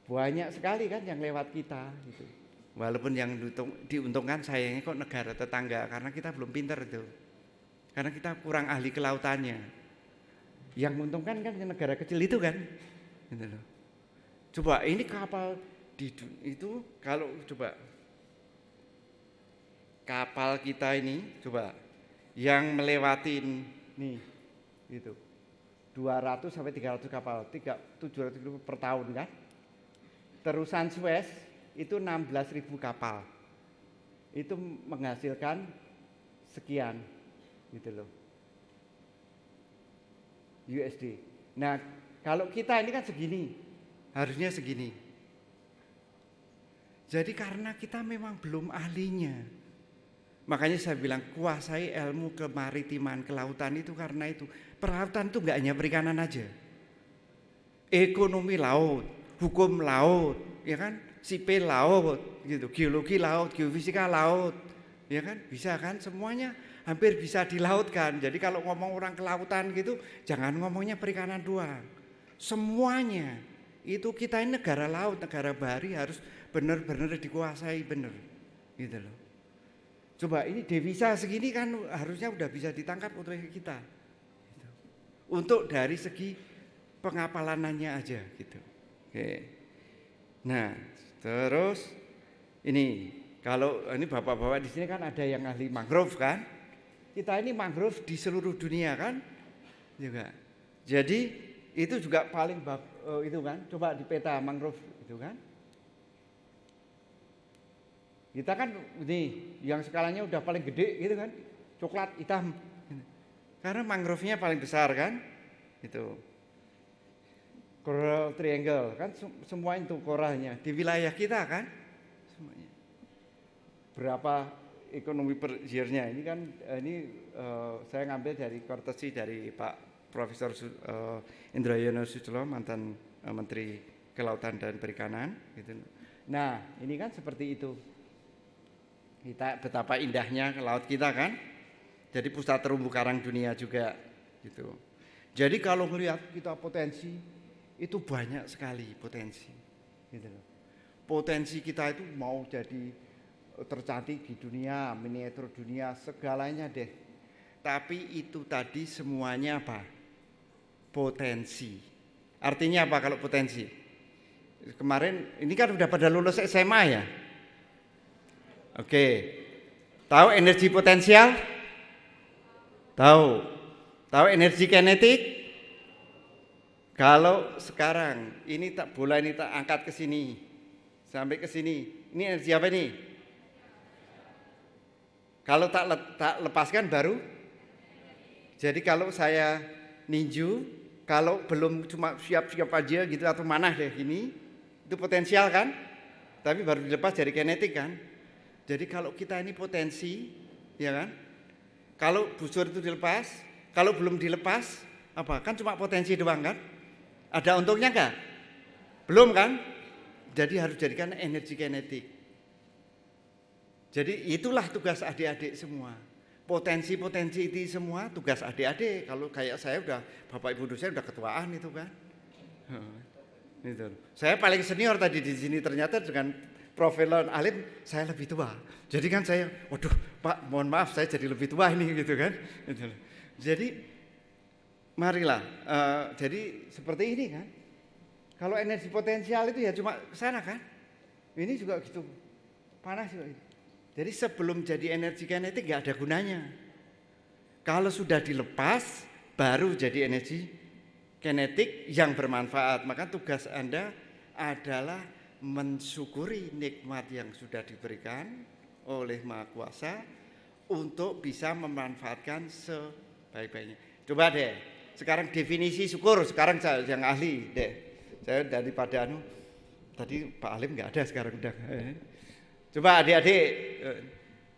Banyak sekali kan yang lewat kita gitu. Walaupun yang diuntungkan sayangnya kok negara tetangga, karena kita belum pintar itu. Karena kita kurang ahli kelautannya. Yang menguntungkan kan negara kecil itu kan. Gitu loh. Coba ini kapal itu kalau coba kapal kita ini coba yang melewatin nih gitu. 200 sampai 300 kapal, 700 per tahun kan. Terusan Suez itu 16.000 kapal, itu menghasilkan sekian gitu loh USD. Nah kalau kita ini kan segini, harusnya segini. Jadi karena kita memang belum ahlinya, makanya saya bilang kuasai ilmu kemaritiman, kelautan itu karena itu. Peralatan itu enggak hanya perikanan aja, ekonomi laut, hukum laut, ya kan? Sipil laut, gitu, geologi laut, geofisika laut, ya kan? Bisa kan? Semuanya hampir bisa dilautkan. Jadi kalau ngomong orang kelautan gitu, jangan ngomongnya perikanan doang. Semuanya itu kita ini negara laut, negara bahari harus benar-benar dikuasai benar, gitu loh. Coba ini devisa segini kan harusnya udah bisa ditangkap oleh kita. Gitu. Untuk dari segi pengapalanannya aja, gitu. Oke. Nah. Terus ini kalau ini bapak-bapak di sini kan ada yang ahli mangrove kan? Kita ini mangrove di seluruh dunia kan? Juga. Jadi itu juga paling itu kan? Coba di peta mangrove itu kan? Kita kan ini yang skalanya udah paling gede gitu kan? Coklat hitam. Karena mangrove-nya paling besar kan? Itu. Coral Triangle kan semua itu koralnya di wilayah kita kan semuanya. Berapa ekonomi per year-nya ini kan saya ngambil dari courtesy dari Pak Profesor Indrayono Susilo, mantan Menteri Kelautan dan Perikanan gitu. Nah, ini kan seperti itu. Kita betapa indahnya laut kita kan. Jadi pusat terumbu karang dunia juga gitu. Jadi kalau melihat kita potensi itu banyak sekali potensi gitu loh. Potensi kita itu mau jadi tercantik di dunia, miniatur dunia, segalanya deh. Tapi itu tadi semuanya apa? Potensi. Artinya apa kalau potensi? Kemarin ini kan udah pada lulus SMA ya. Oke. Tahu energi potensial? Tahu. Tahu energi kinetik? Kalau sekarang ini bola ini tak angkat ke sini sampai ke sini, ini energi apa ini? Kalau tak lepaskan baru. Jadi kalau saya ninju, kalau belum cuma siap-siap aja gitu atau manah deh ini, itu potensial kan? Tapi baru dilepas dari kinetik kan? Jadi kalau kita ini potensi, ya kan? Kalau busur itu dilepas, kalau belum dilepas, Apa? Kan cuma potensi doang kan? Ada untungnya enggak? Belum kan? Jadi harus jadikan energi kinetik. Jadi itulah tugas adik-adik semua. Potensi-potensi itu semua tugas adik-adik. Kalau kayak saya udah, Bapak Ibu dosen udah ketuaan itu kan. Gitu. Saya paling senior tadi di sini, ternyata dengan Profil Alim saya lebih tua. Jadi kan saya, waduh Pak, mohon maaf saya jadi lebih tua ini gitu kan. Gitu. Jadi marilah, jadi seperti ini kan. Kalau energi potensial itu ya cuma sana kan. Ini juga gitu, panas juga gitu. Jadi sebelum jadi energi kinetik nggak ada gunanya. Kalau sudah dilepas, baru jadi energi kinetik yang bermanfaat. Maka tugas Anda adalah mensyukuri nikmat yang sudah diberikan oleh Maha Kuasa untuk bisa memanfaatkan sebaik-baiknya. Coba deh, sekarang definisi syukur, sekarang saya yang ahli deh. Saya daripada tadi Pak Alim nggak ada, sekarang udah. Coba adik-adik,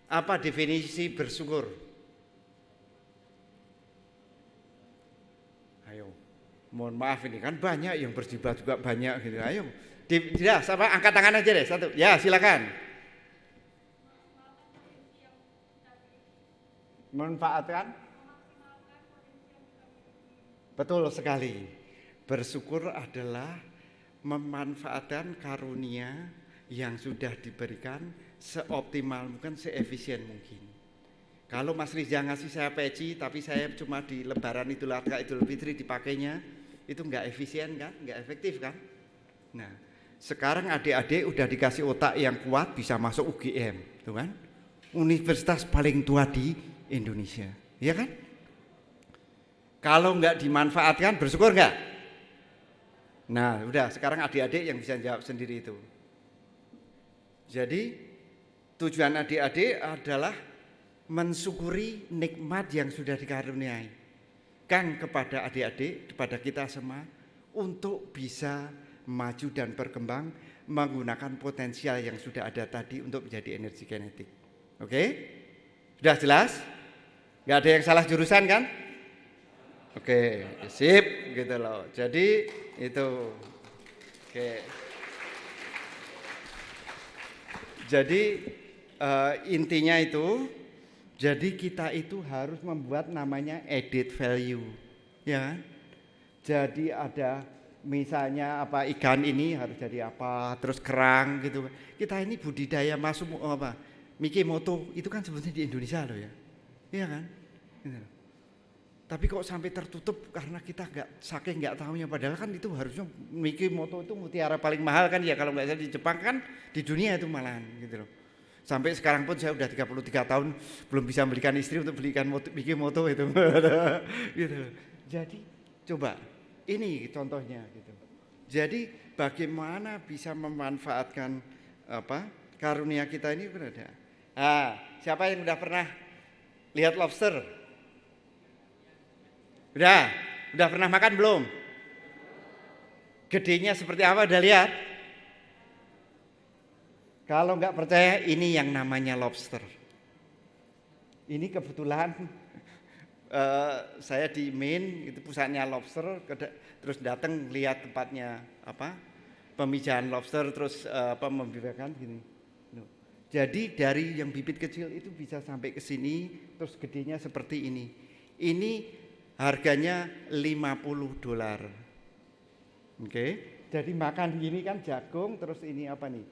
apa definisi bersyukur? Ayo, mohon maaf ini kan banyak yang berjibat juga banyak gitu. Ayo, tidak, sama angkat tangan aja deh satu. Ya silakan. Memanfaatkan? Betul sekali. Bersyukur adalah memanfaatkan karunia yang sudah diberikan seoptimal mungkin, seefisien mungkin. Kalau Mas Riza ngasih saya peci, tapi saya cuma di Lebaran Idul Adha, Idul Fitri dipakainya, itu nggak efisien kan, nggak efektif kan. Nah, sekarang adik-adik udah dikasih otak yang kuat, bisa masuk UGM, tuh kan? Universitas paling tua di Indonesia, ya kan? Kalau nggak dimanfaatkan, bersyukur nggak? Nah, udah sekarang adik-adik yang bisa jawab sendiri itu. Jadi tujuan adik-adik adalah mensyukuri nikmat yang sudah dikaruniai kan kepada adik-adik, kepada kita semua, untuk bisa maju dan berkembang menggunakan potensial yang sudah ada tadi untuk menjadi energi kinetik. Oke? Sudah jelas? Nggak ada yang salah jurusan kan? Oke, sip gitu loh. Jadi itu. Oke. Jadi intinya itu, jadi kita itu harus membuat namanya added value, ya. Jadi ada misalnya apa, ikan ini harus jadi apa, terus kerang gitu. Kita ini budidaya masuk apa, Mikimoto itu kan sebetulnya di Indonesia loh ya, iya kan? Gitu. Tapi kok sampai tertutup karena kita saking nggak tahunya, padahal kan itu harusnya Mikimoto itu mutiara paling mahal kan ya, kalau nggak salah di Jepang kan, di dunia itu malahan gitu loh. Sampai sekarang pun saya udah 33 tahun belum bisa belikan istri untuk belikan Mikimoto itu. Gitu. Jadi coba ini contohnya gitu. Jadi bagaimana bisa memanfaatkan apa karunia kita ini berada. Siapa yang udah pernah lihat lobster? Udah pernah makan belum? Gedenya seperti apa, udah lihat? Kalau nggak percaya, ini yang namanya lobster. Ini kebetulan saya di Maine, itu pusatnya lobster, terus datang lihat tempatnya apa pemijahan lobster, terus membiarkan gini. Jadi dari yang bibit kecil itu bisa sampai ke sini, terus gedenya seperti ini. Ini harganya $50. Oke, jadi makan gini kan jagung, terus ini apa nih,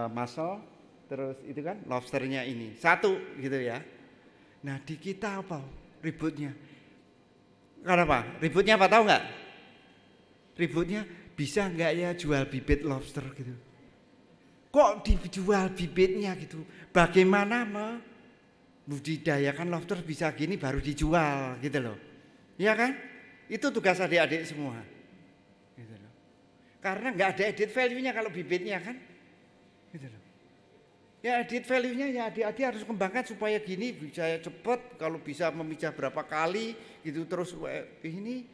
mussel, terus itu kan lobsternya ini satu gitu ya. Nah di kita apa ributnya? Kenapa? Ributnya apa tahu nggak? Ributnya bisa nggak ya jual bibit lobster gitu? Kok dijual bibitnya gitu? Bagaimana membudidayakan lobster bisa gini baru dijual gitu loh? Ya kan? Itu tugas adik-adik semua. Gitu loh. Karena nggak ada added value-nya kalau bibitnya kan. Gitu loh. Ya added value-nya ya adik-adik harus kembangkan supaya gini bisa cepat, kalau bisa memijah berapa kali gitu, terus ini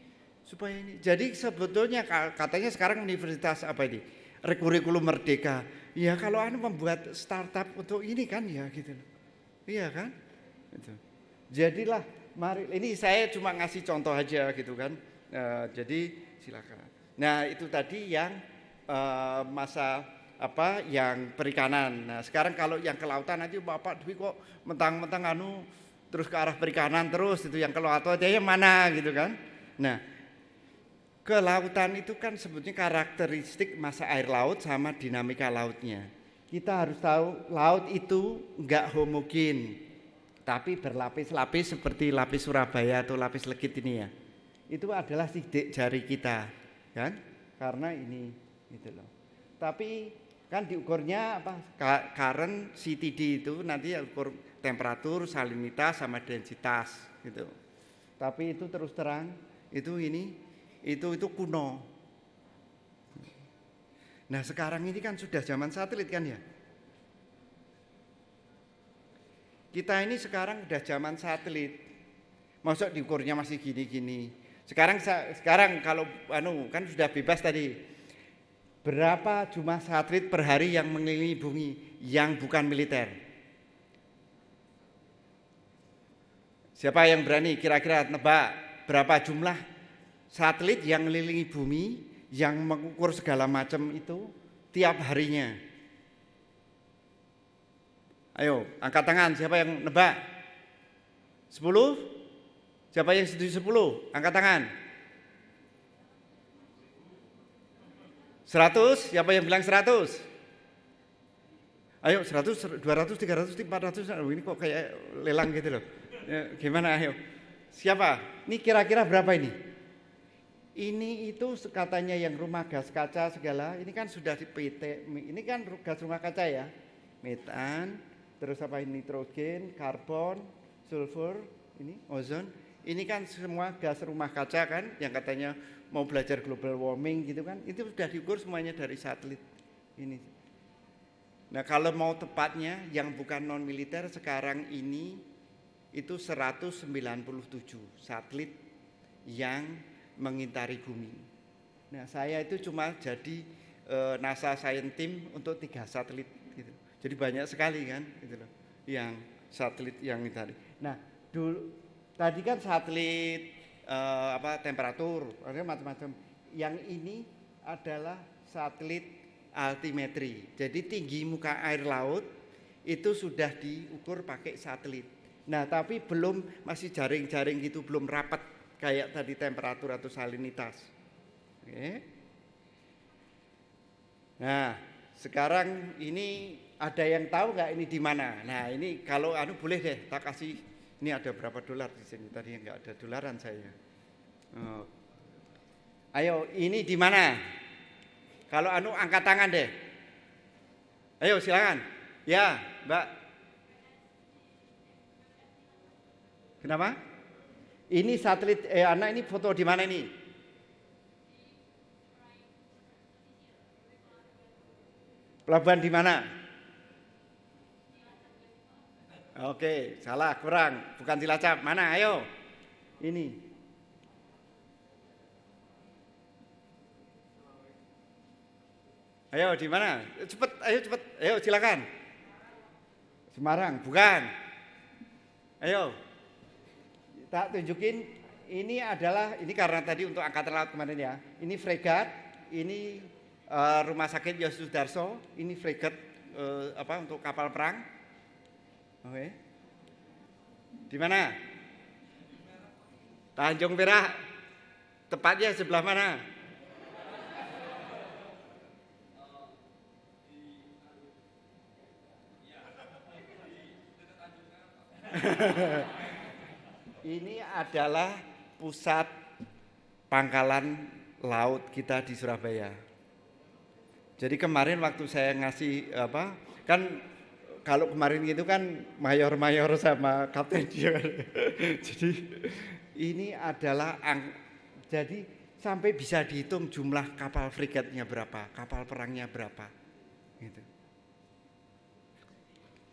supaya ini. Jadi sebetulnya katanya sekarang universitas apa ini? Kurikulum Merdeka. Ya kalau membuat startup untuk ini kan ya gitu loh. Iya kan? Gitu. Jadilah Mari, ini saya cuma ngasih contoh aja gitu kan. Jadi silakan. Nah itu tadi yang masa apa yang perikanan. Nah sekarang kalau yang kelautan nanti Bapak Dwi kok mentang-mentang terus ke arah perikanan terus itu yang kelautan yang mana gitu kan. Nah kelautan itu kan sebetulnya karakteristik masa air laut sama dinamika lautnya. Kita harus tahu laut itu enggak homogen, tapi berlapis-lapis seperti lapis Surabaya atau lapis Legit ini ya. Itu adalah sidik jari kita kan, karena ini gitu loh. Tapi kan diukurnya apa? Current CTD itu nanti ukur temperatur, salinitas sama densitas gitu. Tapi itu terus terang itu kuno. Nah sekarang ini kan sudah zaman satelit kan ya. Kita ini sekarang udah zaman satelit. Maksud diukurnya masih gini-gini. Sekarang kalau kan sudah bebas tadi. Berapa jumlah satelit per hari yang mengelilingi bumi yang bukan militer? Siapa yang berani kira-kira nebak berapa jumlah satelit yang mengelilingi bumi yang mengukur segala macam itu tiap harinya? Ayo, angkat tangan siapa yang nebak? 10? Siapa yang setuju 10? Angkat tangan. 100? Siapa yang bilang 100? Ayo 100, 200, 300, 400. Ini kok kayak lelang gitu loh. Ya, gimana ayo? Siapa? Ini kira-kira berapa ini? Ini itu katanya yang rumah gas kaca segala. Ini kan sudah di PT. Ini kan gas rumah kaca ya. Metan, terus apa ini nitrogen, karbon, sulfur, ini ozon. Ini kan semua gas rumah kaca kan yang katanya mau belajar global warming gitu kan. Itu sudah diukur semuanya dari satelit ini. Nah, kalau mau tepatnya yang bukan non militer sekarang ini itu 197 satelit yang mengitari bumi. Nah, saya itu cuma jadi NASA Science Team untuk 3 satelit gitu. Jadi banyak sekali kan gitu loh yang satelit yang ngitari. Nah, tadi kan satelit temperatur, ada macam-macam. Yang ini adalah satelit altimetri. Jadi tinggi muka air laut itu sudah diukur pakai satelit. Nah, tapi masih jaring-jaring gitu, belum rapat kayak tadi temperatur atau salinitas. Oke. Nah, sekarang ini ada yang tahu nggak ini di mana? Nah, ini kalau boleh deh, tak kasih. Ini ada berapa dolar di sini? Tadi nggak ada dolaran saya. Oh. Ayo, ini di mana? Kalau angkat tangan deh. Ayo silakan. Ya, Mbak. Kenapa? Ini satelit ini foto di mana ini? Pelabuhan di mana? Oke, salah, kurang. Bukan Cilacap. Mana? Ayo. Ini. Ayo, di mana? Cepet, ayo cepet. Ayo, silakan. Semarang, bukan. Ayo. Tak tunjukin. Ini karena tadi untuk angkatan laut kemarin ya. Ini fregat, ini Rumah Sakit Yosudarso, Sudarso, ini fregat untuk kapal perang. Oke. Di mana? Tanjung Perak. Tepatnya sebelah mana? Ini adalah pusat pangkalan laut kita di Surabaya. Jadi kemarin waktu saya ngasih kan kalau kemarin itu kan mayor-mayor sama kapten dia. Jadi ini adalah jadi sampai bisa dihitung jumlah kapal frigatnya berapa, kapal perangnya berapa. Gitu.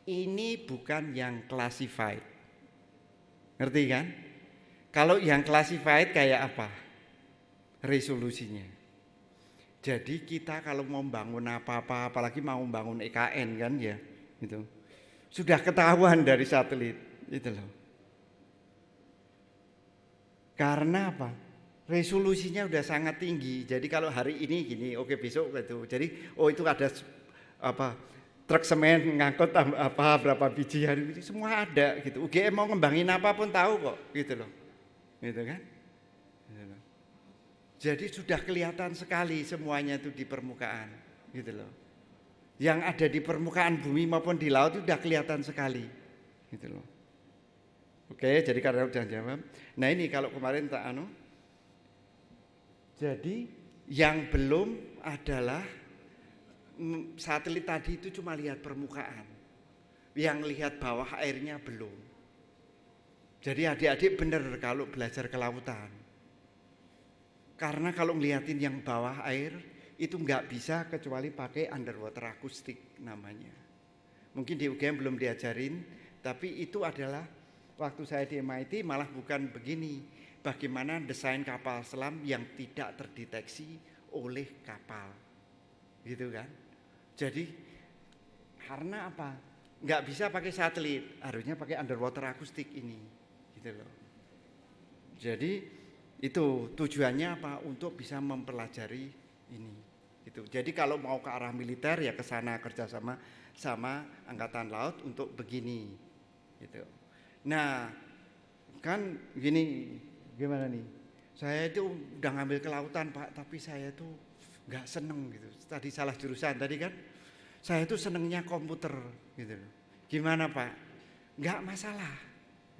Ini bukan yang classified. Ngerti kan? Kalau yang classified kayak apa? Resolusinya. Jadi kita kalau mau bangun apa-apa, apalagi mau bangun EKN kan ya. Gitu. Sudah ketahuan dari satelit itu loh. Karena apa? Resolusinya udah sangat tinggi. Jadi kalau hari ini gini, oke besok gitu. Jadi itu ada apa? Truk semen ngangkut berapa biji hari ini semua ada gitu. UGM mau ngembangin apapun tahu kok gitu loh. Gitu kan? Gitu loh. Jadi sudah kelihatan sekali semuanya itu di permukaan gitu loh. Yang ada di permukaan bumi maupun di laut itu sudah kelihatan sekali gitu loh. Oke, jadi karena udah jawab. Nah ini kalau kemarin tak jadi yang belum adalah satelit tadi itu cuma lihat permukaan, yang lihat bawah airnya belum. Jadi adik-adik benar kalau belajar ke lautan, karena kalau ngeliatin yang bawah air itu nggak bisa kecuali pakai underwater acoustic namanya. Mungkin di UGM belum diajarin, tapi itu adalah waktu saya di MIT malah bukan begini, bagaimana desain kapal selam yang tidak terdeteksi oleh kapal, gitu kan? Jadi karena apa? Nggak bisa pakai satelit, harusnya pakai underwater acoustic ini, gitu loh. Jadi itu tujuannya apa? Untuk bisa mempelajari ini. Gitu. Jadi kalau mau ke arah militer ya ke sana kerjasama sama Angkatan Laut untuk begini, gitu. Nah, kan gini, gimana nih? Saya itu udah ngambil kelautan Pak, tapi saya tuh nggak seneng gitu. Tadi salah jurusan tadi kan. Saya itu senengnya komputer gitu loh. Gimana Pak? Nggak masalah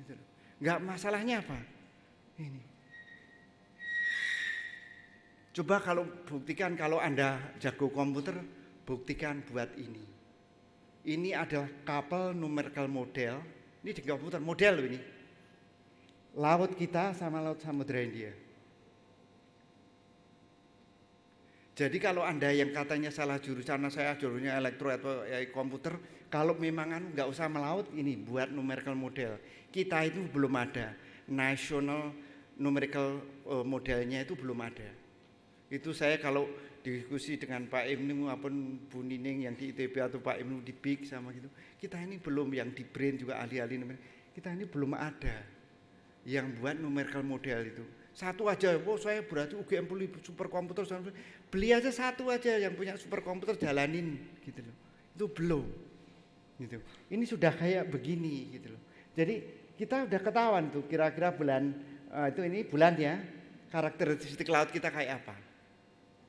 gitu loh. Nggak masalahnya apa? Ini. Coba kalau buktikan kalau Anda jago komputer, buktikan buat ini. Ini adalah kapal numerical model. Ini di komputer model loh ini. Laut kita sama laut Samudra India. Jadi kalau Anda yang katanya salah jurusan, saya jurusannya elektro atau komputer, kalau memang nggak usah melaut ini buat numerical model. Kita itu belum ada national numerical modelnya itu belum ada. Itu saya kalau diskusi dengan Pak Ibnu maupun Bu Nining yang di ITB atau Pak Ibnu di BIK sama gitu, kita ini belum yang di BRAIN juga ahli-ahli kita ini belum ada yang buat numerical model itu. Satu aja, saya berarti UGM beli superkomputer, beli aja satu aja yang punya superkomputer jalanin gitu loh. Itu belum gitu. Ini sudah kayak begini gitu loh. Jadi kita udah ketahuan tuh kira-kira bulan itu ini bulan ya, karakteristik laut kita kayak apa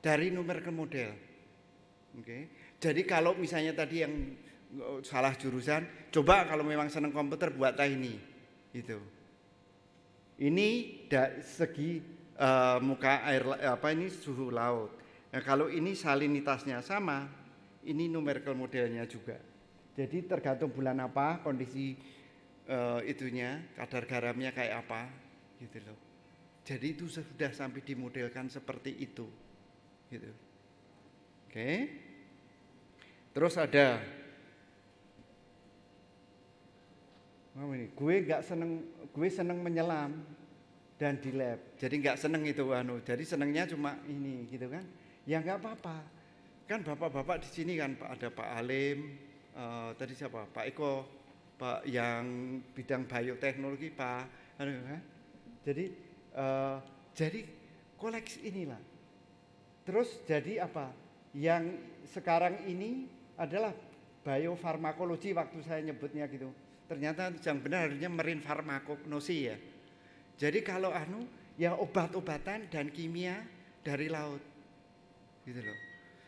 dari numerical model. Oke. Jadi kalau misalnya tadi yang salah jurusan, coba kalau memang senang komputer buatlah ini gitu. Ini segi muka air ini suhu laut. Nah, kalau ini salinitasnya sama, ini numerical modelnya juga. Jadi tergantung bulan apa, kondisi itunya, kadar garamnya kayak apa, gitu loh. Jadi itu sudah sampai dimodelkan seperti itu, gitu. Oke. Terus ada, gue seneng menyelam dan di lab. Jadi nggak seneng itu jadi senengnya cuma ini gitu kan. Ya nggak apa-apa. Kan bapak-bapak di sini kan ada Pak Alim, tadi siapa? Pak Eko, Pak yang bidang bioteknologi Pak. Kan? Jadi koleksi inilah. Terus jadi apa? Yang sekarang ini adalah biofarmakologi waktu saya nyebutnya gitu. Ternyata yang benar harusnya marine farmakognosi ya. Jadi kalau ya obat-obatan dan kimia dari laut. Gitu loh.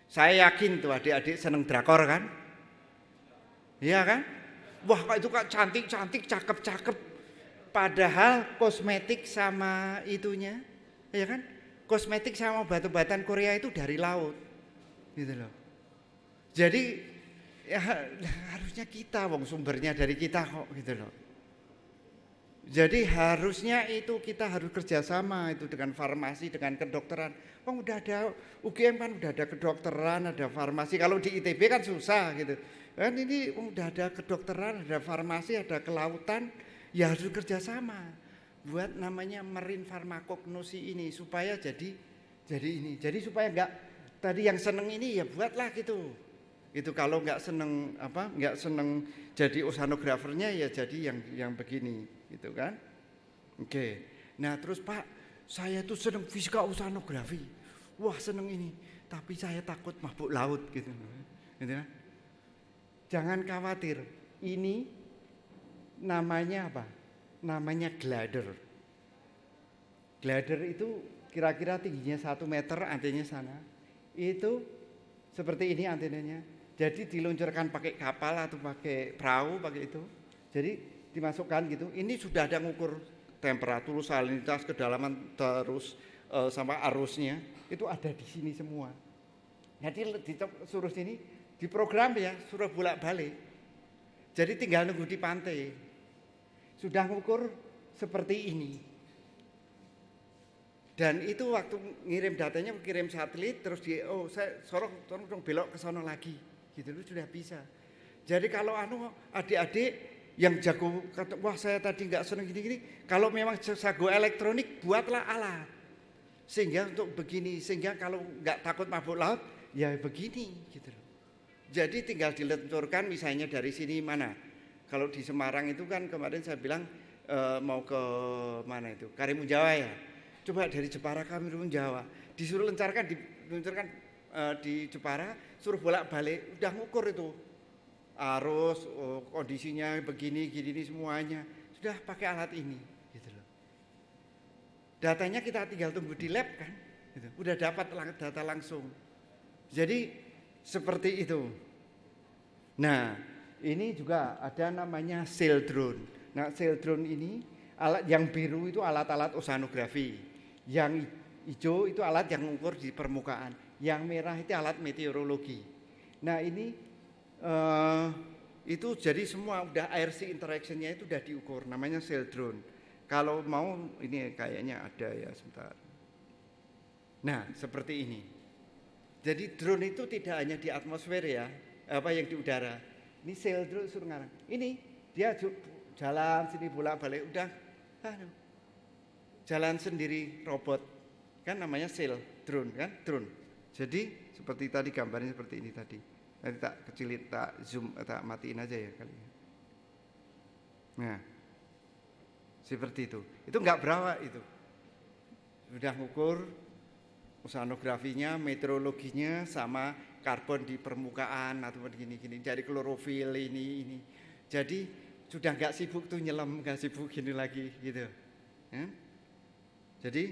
Saya yakin tuh adik-adik seneng drakor kan? Iya kan? Wah kok itu kok cantik-cantik, cakep-cakep. Padahal kosmetik sama itunya, ya kan? Kosmetik sama obat-obatan Korea itu dari laut. Gitu loh. Jadi ya harusnya kita sumbernya dari kita kok gitu loh. Jadi harusnya itu kita harus kerjasama itu dengan farmasi, dengan kedokteran. Udah ada UGM kan udah ada kedokteran, ada farmasi. Kalau di ITB kan susah gitu. Kan ini udah ada kedokteran, ada farmasi, ada kelautan, ya harus kerjasama buat namanya marine farmakognosi ini supaya jadi ini. Jadi supaya enggak tadi yang seneng ini ya buatlah gitu. Itu kalau nggak seneng jadi oceanografernya ya jadi yang begini gitu kan. Oke. Nah terus Pak, saya tuh seneng fisika oceanografi, wah seneng ini, tapi saya takut mabuk laut gitu. Gitu kan? Jangan khawatir, ini namanya apa? Namanya glider. Glider itu kira-kira tingginya 1 meter, antenanya sana. Itu seperti ini antenanya. Jadi diluncurkan pakai kapal atau pakai perahu, pakai itu. Jadi dimasukkan gitu. Ini sudah ada ngukur temperatur, salinitas, kedalaman, terus sama arusnya. Itu ada di sini semua. Jadi disuruh sini, diprogram ya, suruh bolak-balik. Jadi tinggal nunggu di pantai. Sudah ngukur seperti ini. Dan itu waktu ngirim datanya, kirim satelit, terus saya tolong belok ke sono lagi. Gitu loh, sudah bisa. Jadi kalau adik-adik yang jago, wah saya tadi nggak seneng gini-gini, kalau memang jago elektronik, buatlah alat. Sehingga untuk begini, sehingga kalau nggak takut mabuk laut, ya begini gitu loh. Jadi tinggal diluncurkan misalnya dari sini mana. Kalau di Semarang itu kan kemarin saya bilang mau ke mana itu, Karimun Jawa ya. Coba dari Jepara Karimun Jawa, disuruh diluncurkan di Jepara, suruh bolak-balik, udah ngukur itu arus, kondisinya begini, gini semuanya, sudah pakai alat ini, gitu loh. Datanya kita tinggal tunggu di lab kan, gitu. Udah dapat data langsung. Jadi seperti itu. Nah, ini juga ada namanya sail drone. Nah, sail drone ini alat yang biru itu alat-alat oceanografi, yang hijau itu alat yang mengukur di permukaan. Yang merah itu alat meteorologi. Nah ini itu jadi semua udah IRC interaction-nya itu udah diukur, namanya sail drone. Kalau mau ini kayaknya ada ya sebentar. Nah seperti ini. Jadi drone itu tidak hanya di atmosfer ya, apa yang di udara. Ini sail drone suruh ngarang. Ini dia jalan sini bolak-balik udah jalan sendiri robot. Kan namanya sail drone kan, drone. Jadi seperti tadi gambarnya seperti ini tadi. Nanti tak kecilin, tak zoom, tak matiin aja ya kali. Nah, seperti itu. Itu enggak berawak itu. Sudah ngukur oceanografinya, meteorologinya, sama karbon di permukaan atau gini-gini. Dari klorofil ini. Jadi sudah enggak sibuk tuh nyelam, enggak sibuk gini lagi gitu. Ya? Jadi,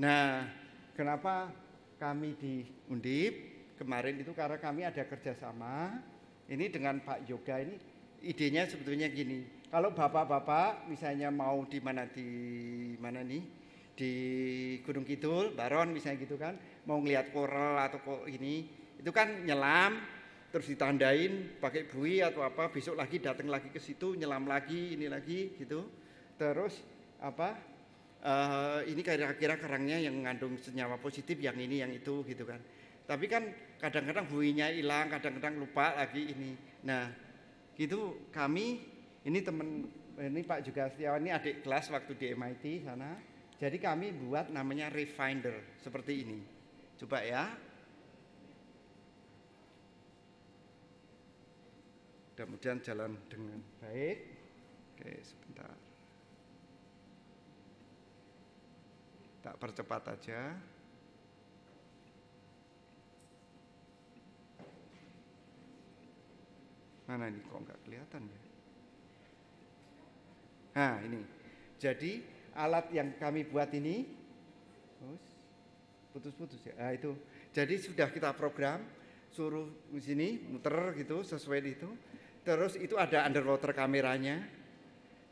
nah kenapa kami di Undip kemarin itu karena kami ada kerjasama ini dengan Pak Yoga ini, idenya sebetulnya gini, kalau bapak-bapak misalnya mau di mana nih di Gunung Kidul, Baron misalnya gitu kan, mau ngelihat koral atau ini, itu kan nyelam terus ditandain pakai buoy atau apa, besok lagi datang lagi ke situ nyelam lagi ini lagi gitu, terus apa? Ini kira-kira kerangnya yang mengandung senyawa positif, yang ini, yang itu gitu kan. Tapi kan kadang-kadang buinya hilang, kadang-kadang lupa lagi ini. Nah, gitu kami, ini Pak juga Setiawan, ini adik kelas waktu di MIT sana. Jadi kami buat namanya Reef Finder, seperti ini. Coba ya. Mudah-mudahan jalan dengan baik. Oke, sebentar. Tak percepat aja. Mana ini kok nggak kelihatan ya? Nah ini. Jadi alat yang kami buat ini, putus-putus ya. Nah itu. Jadi sudah kita program, suruh di sini muter gitu sesuai itu. Terus itu ada underwater kameranya.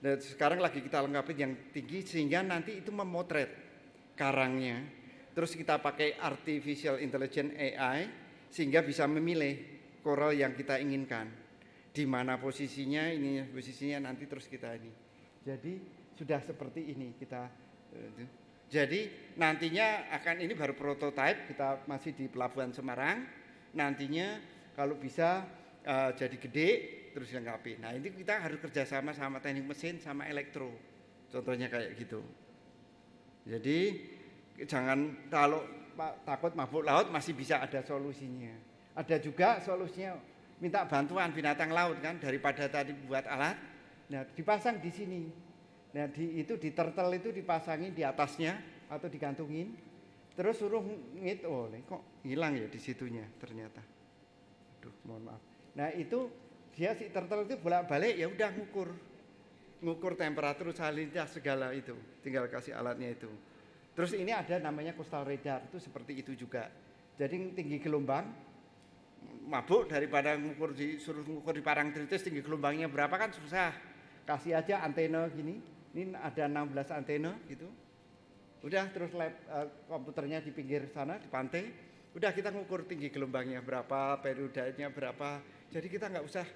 Dan sekarang lagi kita lengkapin yang tinggi sehingga nanti itu memotret karangnya, terus kita pakai artificial intelligence AI sehingga bisa memilih koral yang kita inginkan, di mana posisinya, ini posisinya nanti terus kita ini. Jadi sudah seperti ini kita. Jadi nantinya akan ini baru prototipe, kita masih di Pelabuhan Semarang. Nantinya kalau bisa jadi gede terus lengkapi. Nah ini kita harus kerjasama sama teknik mesin sama elektro, contohnya kayak gitu. Jadi jangan kalau takut mabuk laut masih bisa ada solusinya. Ada juga solusinya minta bantuan binatang laut kan, daripada tadi buat alat. Nah, dipasang di sini Nah, itu di turtle itu dipasangin di atasnya atau digantungin. Terus suruh oh kok hilang ya di situnya ternyata. Aduh, mohon maaf. Nah, itu dia si turtle itu bolak-balik ya udah ngukur temperatur, salinitas segala itu. Tinggal kasih alatnya itu. Terus ini ada namanya coastal radar, itu seperti itu juga. Jadi tinggi gelombang mabuk daripada suruh ngukur di Parangtritis tinggi gelombangnya berapa kan susah. Kasih aja antena gini. Ini ada 16 antena gitu. Udah terus komputernya di pinggir sana di pantai. Udah kita ngukur tinggi gelombangnya berapa, periodenya berapa. Jadi kita nggak usah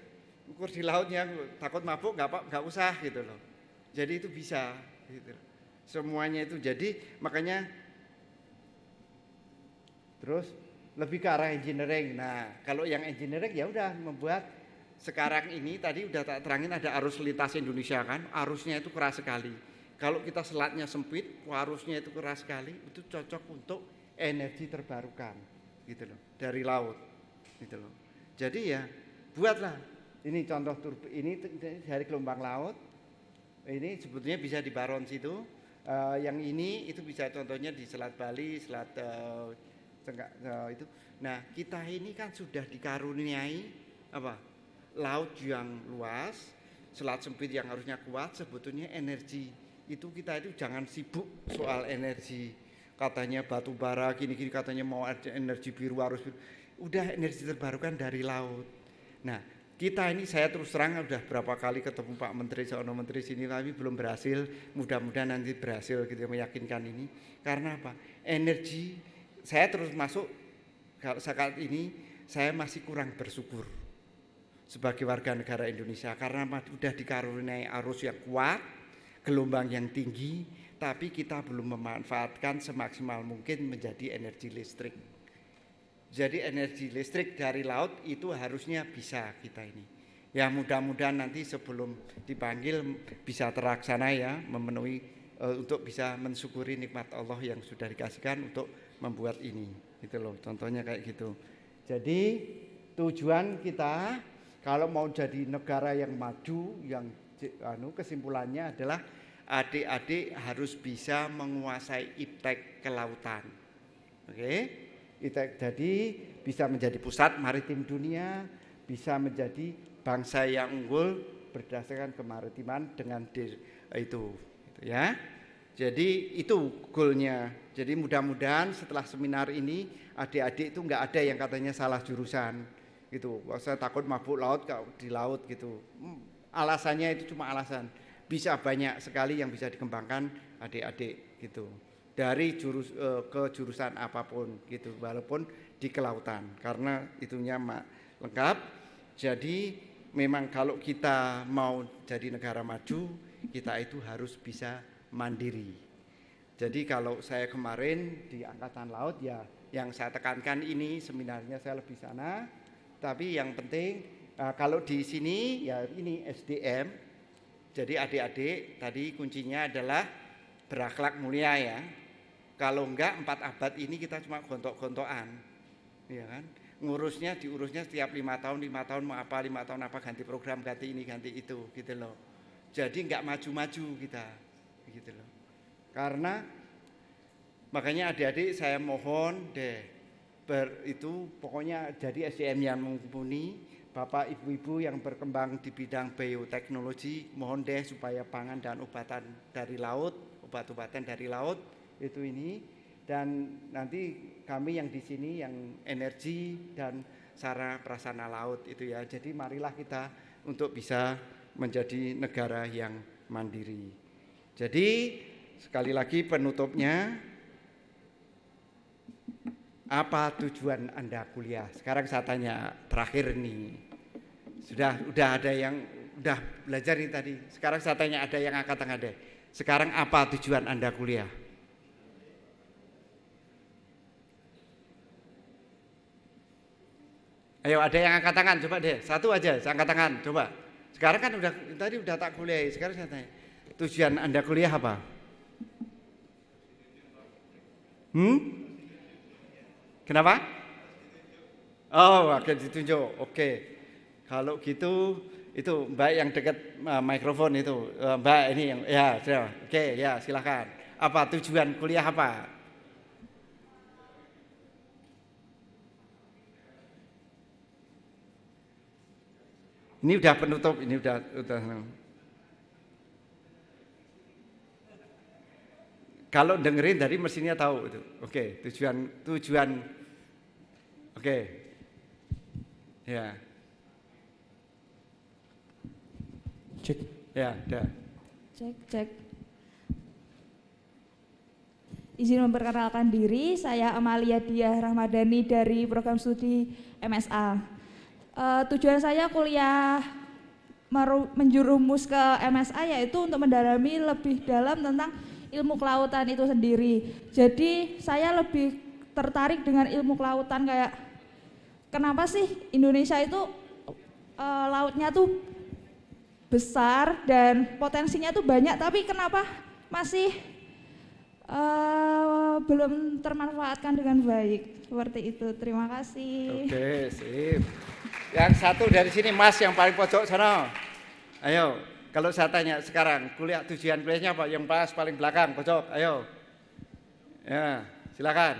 ukur di lautnya, takut mabuk nggak usah gitu loh. Jadi itu bisa gitu. Semuanya itu jadi makanya terus lebih ke arah engineering. Nah, kalau yang engineering ya udah membuat sekarang ini tadi udah tak terangin ada arus lintas Indonesia kan, arusnya itu keras sekali. Kalau kita selatnya sempit, arusnya itu keras sekali, itu cocok untuk energi terbarukan gitu loh, dari laut gitu loh. Jadi ya buatlah ini contoh ini dari gelombang laut. Ini sebetulnya bisa di Baron situ. Yang ini itu bisa contohnya di Selat Bali, Selat itu. Nah, kita ini kan sudah dikaruniai apa? Laut yang luas, selat sempit yang harusnya kuat, sebetulnya energi itu kita itu jangan sibuk soal energi. Katanya batu bara gini-gini, katanya mau energi biru harus biru. Udah energi terbarukan dari laut. Nah, kita ini saya terus terang udah berapa kali ketemu Pak Menteri, seorang menteri sini tapi belum berhasil. Mudah-mudahan nanti berhasil gitu meyakinkan ini. Karena apa? Energi saya terus masuk saat ini saya masih kurang bersyukur sebagai warga negara Indonesia karena sudah dikaruniai arus yang kuat, gelombang yang tinggi, tapi kita belum memanfaatkan semaksimal mungkin menjadi energi listrik. Jadi energi listrik dari laut itu harusnya bisa kita ini. Ya mudah-mudahan nanti sebelum dipanggil bisa terlaksana ya, memenuhi untuk bisa mensyukuri nikmat Allah yang sudah dikasihkan untuk membuat ini. Gitu loh, contohnya kayak gitu. Jadi tujuan kita kalau mau jadi negara yang maju, yang kesimpulannya adalah adik-adik harus bisa menguasai iptek kelautan. Oke? Iptek jadi bisa menjadi pusat maritim dunia, bisa menjadi bangsa yang unggul berdasarkan kemaritiman dengan itu ya. Jadi itu goalnya. Jadi mudah-mudahan setelah seminar ini adik-adik itu nggak ada yang katanya salah jurusan. Gitu, saya takut mabuk laut di laut gitu. Alasannya itu cuma alasan. Bisa banyak sekali yang bisa dikembangkan adik-adik gitu. Dari ke jurusan apapun gitu, walaupun di kelautan karena itunya lengkap. Jadi memang kalau kita mau jadi negara maju, kita itu harus bisa mandiri. Jadi kalau saya kemarin di Angkatan Laut ya yang saya tekankan ini seminarnya saya lebih sana. Tapi yang penting kalau di sini ya ini SDM. Jadi adik-adik tadi kuncinya adalah berakhlak mulia ya. Kalau enggak 4 abad ini kita cuma gontok-gontokan. Ya kan? Diurusnya setiap 5 tahun mau apa, 5 tahun apa ganti program, ganti ini, ganti itu gitu loh. Jadi enggak maju-maju kita gitu loh. Karena makanya adik-adik saya mohon deh itu pokoknya jadi SDM yang mumpuni, Bapak Ibu-ibu yang berkembang di bidang bioteknologi, mohon deh supaya pangan dan obatan dari laut, obat-obatan dari laut itu ini, dan nanti kami yang di sini yang energi dan sarana prasarana laut itu ya. Jadi marilah kita untuk bisa menjadi negara yang mandiri. Jadi sekali lagi penutupnya, apa tujuan Anda kuliah? Sekarang saya tanya terakhir nih. Udah ada yang udah belajar nih tadi. Sekarang saya tanya ada yang angkat tangan deh. Sekarang apa tujuan Anda kuliah? Ayo ada yang angkat tangan coba deh. Satu aja, saya angkat tangan coba. Sekarang kan tadi udah tak kuliah. Sekarang saya tanya. Tujuan Anda kuliah apa? Kenapa? Oh, akan ditunjuk. Oke. Kalau gitu Itu Mbak yang dekat mikrofon itu, Mbak ini yang ya sudah. Oke ya silakan. Apa tujuan kuliah apa? Ini udah penutup, ini udah. Kalau dengerin dari mesinnya tahu itu. Oke, tujuan. Oke. Ya. Cek. Ya, udah. Cek. Izin memperkenalkan diri, saya Amalia Diah Rahmadani dari program studi MSA. Tujuan saya kuliah menjerumus ke MSA yaitu untuk mendalami lebih dalam tentang ilmu kelautan itu sendiri. Jadi saya lebih tertarik dengan ilmu kelautan, kayak kenapa sih Indonesia itu lautnya tuh besar dan potensinya tuh banyak, tapi kenapa masih belum termanfaatkan dengan baik, seperti itu. Terima kasih. Oke, sip. Yang satu dari sini Mas yang paling pojok sana. Ayo, kalau saya tanya sekarang, tujuan kuliahnya apa? Yang pas paling belakang pojok, ayo. Ya, silakan.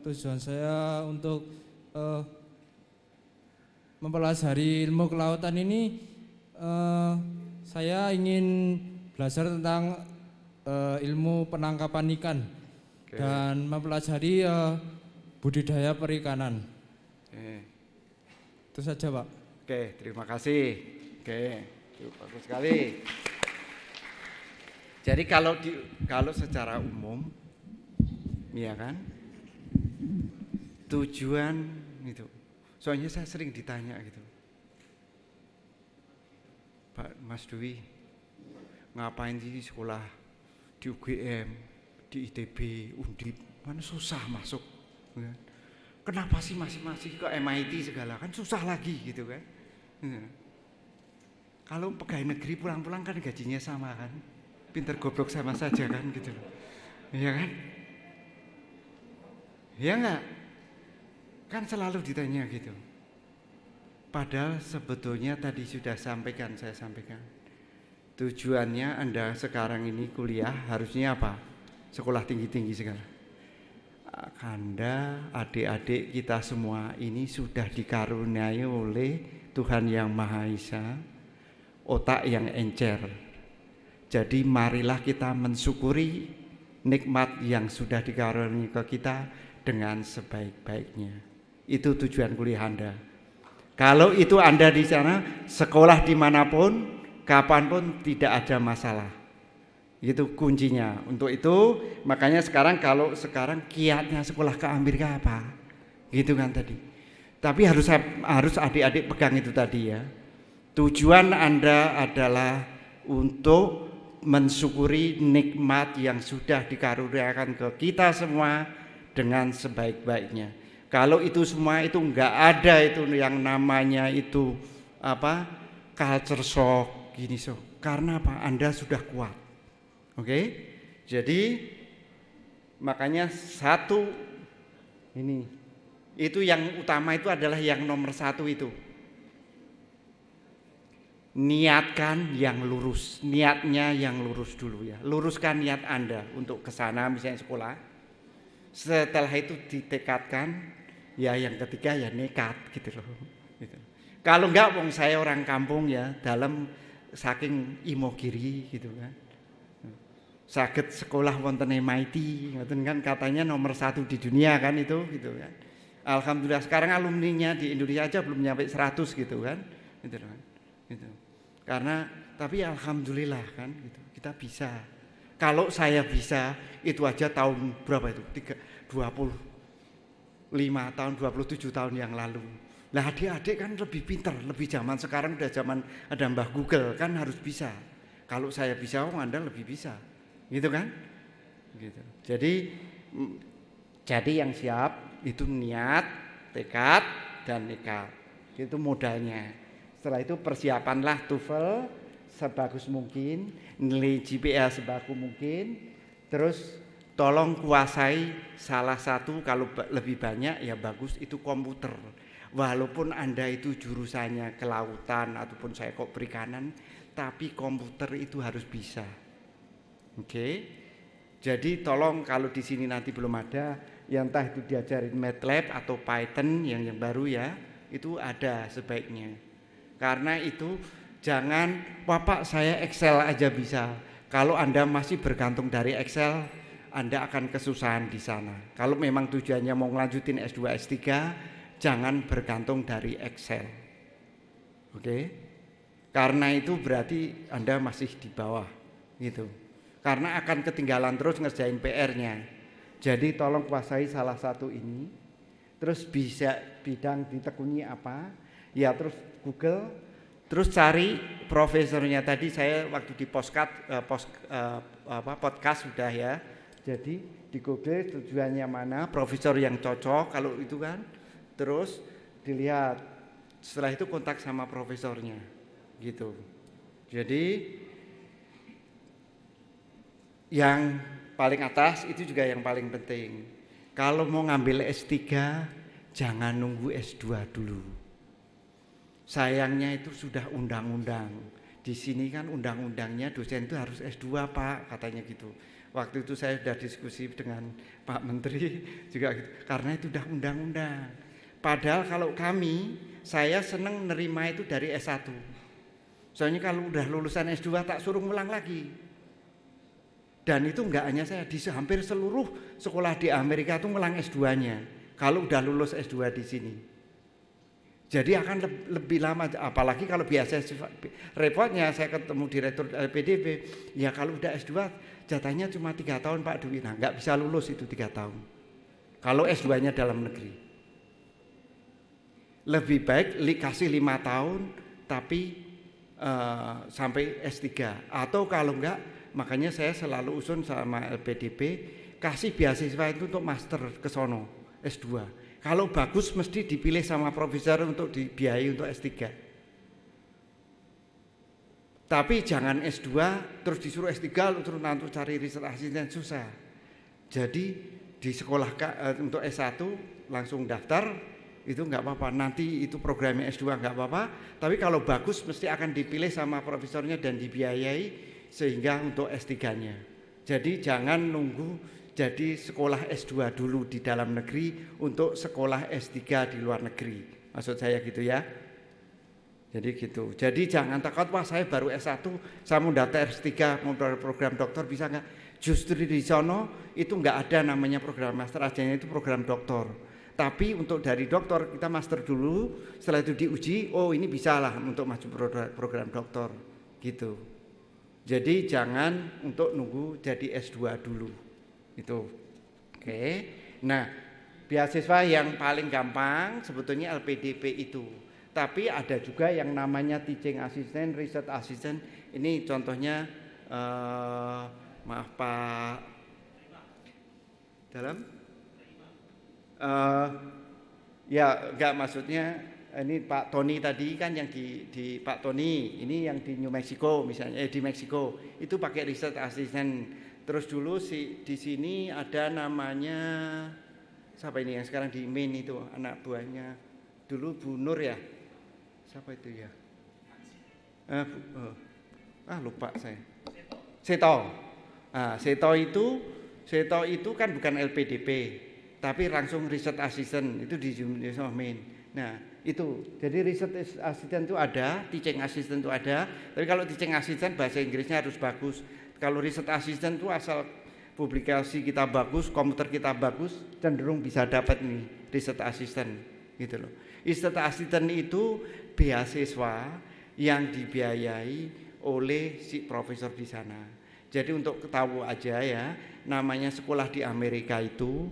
Tujuan saya untuk mempelajari ilmu kelautan ini, saya ingin belajar tentang ilmu penangkapan ikan. Oke. Dan mempelajari budidaya perikanan. Oke. Itu saja, Pak. Oke, terima kasih. Oke, itu bagus sekali. Jadi kalau secara umum, ya kan, tujuan itu. Soalnya saya sering ditanya gitu, Pak Mas Dwi, ngapain di sekolah di UGM, di ITB, Undip, mana susah masuk, kan? Kenapa sih masih ke MIT segala, kan susah lagi gitu kan? Kalau pegawai negeri pulang-pulang kan gajinya sama kan, pinter goblok sama saja kan gitu, iya kan? Ya enggak? Kan selalu ditanya gitu. Padahal sebetulnya tadi sudah saya sampaikan. Tujuannya Anda sekarang ini kuliah harusnya apa? Sekolah tinggi-tinggi sekarang. Anda, adik-adik kita semua ini sudah dikaruniai oleh Tuhan Yang Maha Esa, otak yang encer. Jadi marilah kita mensyukuri nikmat yang sudah dikaruniai ke kita dengan sebaik-baiknya. Itu tujuan kuliah Anda. Kalau itu Anda di sana, sekolah dimanapun, kapanpun tidak ada masalah. Itu kuncinya. Untuk itu, makanya kalau sekarang kiatnya sekolah ke Amerika apa? Gitu kan tadi. Tapi harus adik-adik pegang itu tadi ya. Tujuan Anda adalah untuk mensyukuri nikmat yang sudah dikaruniakan ke kita semua dengan sebaik-baiknya. Kalau itu semua itu enggak ada itu yang namanya itu apa? Culture shock gini Karena apa? Anda sudah kuat. Oke? Jadi makanya satu ini itu yang utama itu adalah yang nomor satu itu. Niatkan yang lurus, niatnya yang lurus dulu ya. Luruskan niat Anda untuk ke sana misalnya sekolah. Setelah itu ditekadkan, ya yang ketiga ya nekat gitu loh. Gitu. Kalau enggak wong saya orang kampung ya, dalam saking imogiri gitu kan. Saged sekolah wonten MIT, ngoten kan katanya nomor 1 di dunia kan itu gitu kan. Alhamdulillah sekarang alumninya di Indonesia aja belum nyampe 100 gitu kan. Gitu kan. Gitu. Karena tapi alhamdulillah kan gitu. Kita bisa. Kalau saya bisa itu aja tahun berapa itu? 25 tahun, 27 tahun yang lalu. Lah adik-adik kan lebih pintar, lebih zaman sekarang udah zaman ada Mbah Google kan harus bisa. Kalau saya bisa, Anda lebih bisa. Gitu kan? Gitu. Jadi yang siap itu niat, tekad dan nekat. Itu modalnya. Setelah itu persiapanlah TOEFL sebagus mungkin, nilai GPA sebagus mungkin, terus tolong kuasai salah satu, kalau lebih banyak ya bagus, itu komputer. Walaupun Anda itu jurusannya kelautan ataupun saya kok perikanan, tapi komputer itu harus bisa. Oke. Jadi tolong kalau di sini nanti belum ada, yang entah itu diajarin MATLAB atau Python yang baru ya, itu ada sebaiknya. Karena itu jangan, Pak saya Excel aja bisa. Kalau Anda masih bergantung dari Excel, Anda akan kesusahan di sana. Kalau memang tujuannya mau ngelanjutin S2, S3, jangan bergantung dari Excel. Oke? Karena itu berarti Anda masih di bawah gitu. Karena akan ketinggalan terus ngerjain PR-nya. Jadi tolong kuasai salah satu ini. Terus bisa bidang ditekuni apa? Ya terus Google, terus cari profesornya. Tadi saya waktu di podcast sudah ya. Jadi di Google tujuannya mana, profesor yang cocok kalau itu kan. Terus dilihat, setelah itu kontak sama profesornya gitu. Jadi yang paling atas itu juga yang paling penting. Kalau mau ngambil S3 jangan nunggu S2 dulu. Sayangnya itu sudah undang-undang. Di sini kan undang-undangnya dosen itu harus S2 Pak, katanya gitu. Waktu itu saya sudah diskusi dengan Pak Menteri juga gitu. Karena itu udah undang-undang. Padahal kalau kami, saya senang nerima itu dari S1. Soalnya kalau udah lulusan S2 tak suruh ngulang lagi. Dan itu enggak hanya saya, di hampir seluruh sekolah di Amerika itu ngulang S2-nya. Kalau udah lulus S2 di sini. Jadi akan lebih lama, apalagi kalau biasa repotnya saya ketemu direktur LPDP, ya kalau udah S2 jatahnya cuma 3 tahun Pak Dwi. Nah enggak bisa lulus itu 3 tahun. Kalau S2-nya dalam negeri. Lebih baik kasih 5 tahun tapi sampai S3, atau kalau enggak, makanya saya selalu usun sama LPDP kasih beasiswa itu untuk master ke sono S2. Kalau bagus mesti dipilih sama profesor untuk dibiayai untuk S3. Tapi jangan S2 terus disuruh S3 terus nanti cari riset asisten, susah. Jadi di sekolah untuk S1 langsung daftar itu enggak apa-apa, nanti itu programnya S2 enggak apa-apa, tapi kalau bagus mesti akan dipilih sama profesornya dan dibiayai sehingga untuk S3-nya. Jadi jangan nunggu jadi sekolah S2 dulu di dalam negeri untuk sekolah S3 di luar negeri. Maksud saya gitu ya. Jadi gitu. Jadi jangan takut, wah saya baru S1, saya mau daftar S3, mau program doktor bisa enggak? Justru di sono itu enggak ada namanya program master, ajanya itu program doktor. Tapi untuk dari doktor kita master dulu, setelah itu diuji, oh ini bisa lah untuk maju program doktor gitu. Jadi jangan untuk nunggu jadi S2 dulu itu. Oke. Nah beasiswa yang paling gampang sebetulnya LPDP itu. Tapi ada juga yang namanya teaching assistant, research assistant. Ini contohnya maaf Pak dalam ya enggak, maksudnya ini Pak Tony tadi kan yang di Pak Tony ini yang di New Mexico misalnya, di Meksiko itu pakai research assistant. Terus dulu di sini ada namanya siapa ini yang sekarang di Maine itu anak buahnya dulu Bu Nur ya, siapa itu ya, lupa saya, Seto. Seto itu kan bukan LPDP tapi langsung research assistant itu di Maine. Nah itu jadi research assistant itu ada, teaching assistant itu ada, tapi kalau teaching assistant bahasa Inggrisnya harus bagus. Kalau research assistant itu asal publikasi kita bagus, komputer kita bagus, cenderung bisa dapat nih research assistant gitu loh. Research assistant itu beasiswa yang dibiayai oleh si profesor di sana. Jadi untuk tahu aja ya, namanya sekolah di Amerika itu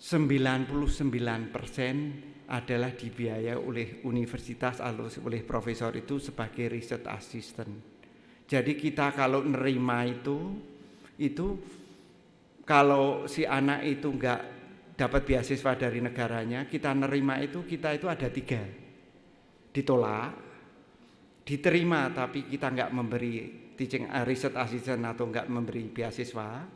99% adalah dibiayai oleh universitas atau oleh profesor itu sebagai research assistant. Jadi kita kalau nerima itu kalau si anak itu enggak dapat beasiswa dari negaranya, kita nerima itu, kita itu ada 3. Ditolak, diterima tapi kita nggak memberi teaching research assistant atau nggak memberi beasiswa,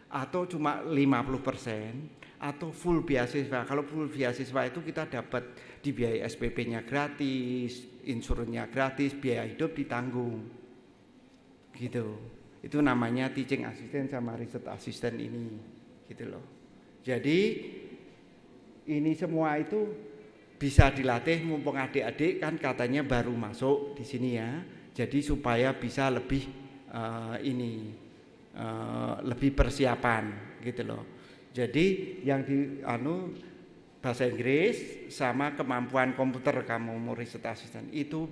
atau cuma 50% atau full beasiswa. Kalau full beasiswa itu kita dapat dibiayai SPP-nya gratis, insurannya gratis, biaya hidup ditanggung. Gitu. Itu namanya teaching assistant sama research assistant ini. Gitu loh. Jadi ini semua itu bisa dilatih, mumpung adik-adik kan katanya baru masuk di sini ya. Jadi supaya bisa lebih lebih persiapan gitu loh. Jadi yang di bahasa Inggris sama kemampuan komputer kamu mau research assistant itu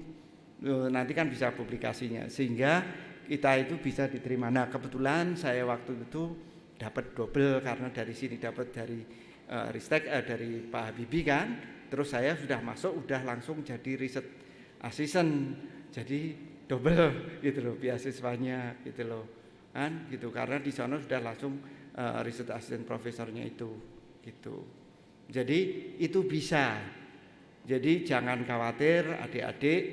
nanti kan bisa publikasinya sehingga kita itu bisa diterima. Nah, kebetulan saya waktu itu dapat double karena dari sini dapat dari Ristek dari Pak Habibie kan. Terus saya sudah masuk udah langsung jadi research assistant. Jadi double gitu loh beasiswanya gitu loh. Kan gitu karena di sana sudah langsung research assistant profesornya itu gitu. Jadi itu bisa. Jadi jangan khawatir adik-adik,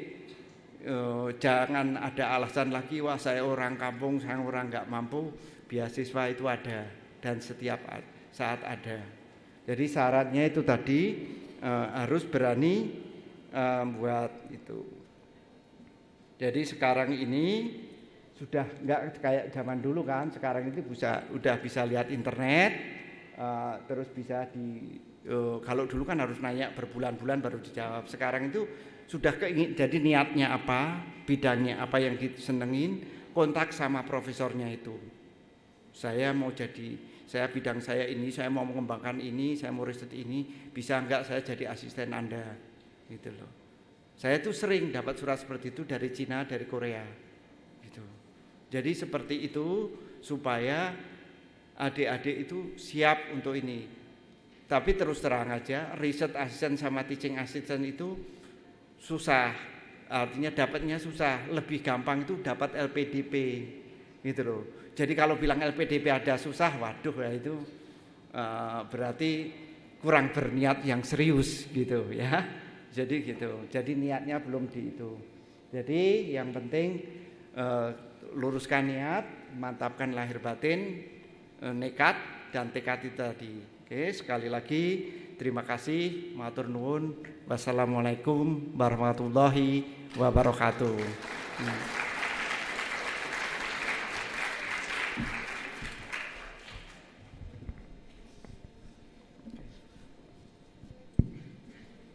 jangan ada alasan lagi wah saya orang kampung, saya orang nggak mampu. Beasiswa itu ada dan setiap saat ada. Jadi syaratnya itu tadi harus berani buat itu. Jadi sekarang ini sudah enggak kayak zaman dulu kan, sekarang itu udah bisa lihat internet, terus bisa kalau dulu kan harus nanya berbulan-bulan baru dijawab. Sekarang itu sudah jadi niatnya apa, bidangnya apa yang disenengin, kontak sama profesornya itu. Saya mau saya bidang saya ini, saya mau mengembangkan ini, saya mau riset ini, bisa enggak saya jadi asisten Anda, gitu loh. Saya tuh sering dapat surat seperti itu dari Cina, dari Korea, gitu. Jadi seperti itu supaya adik-adik itu siap untuk ini. Tapi terus terang aja, research assistant sama teaching assistant itu susah, artinya dapatnya susah. Lebih gampang itu dapat LPDP, gitu loh. Jadi kalau bilang LPDP ada susah, waduh ya itu berarti kurang berniat yang serius gitu ya. Jadi gitu. Jadi niatnya belum di itu. Jadi yang penting luruskan niat, mantapkan lahir batin, nekat dan tekad itu tadi. Oke, sekali lagi terima kasih, matur nuwun. Wassalamualaikum warahmatullahi wabarakatuh.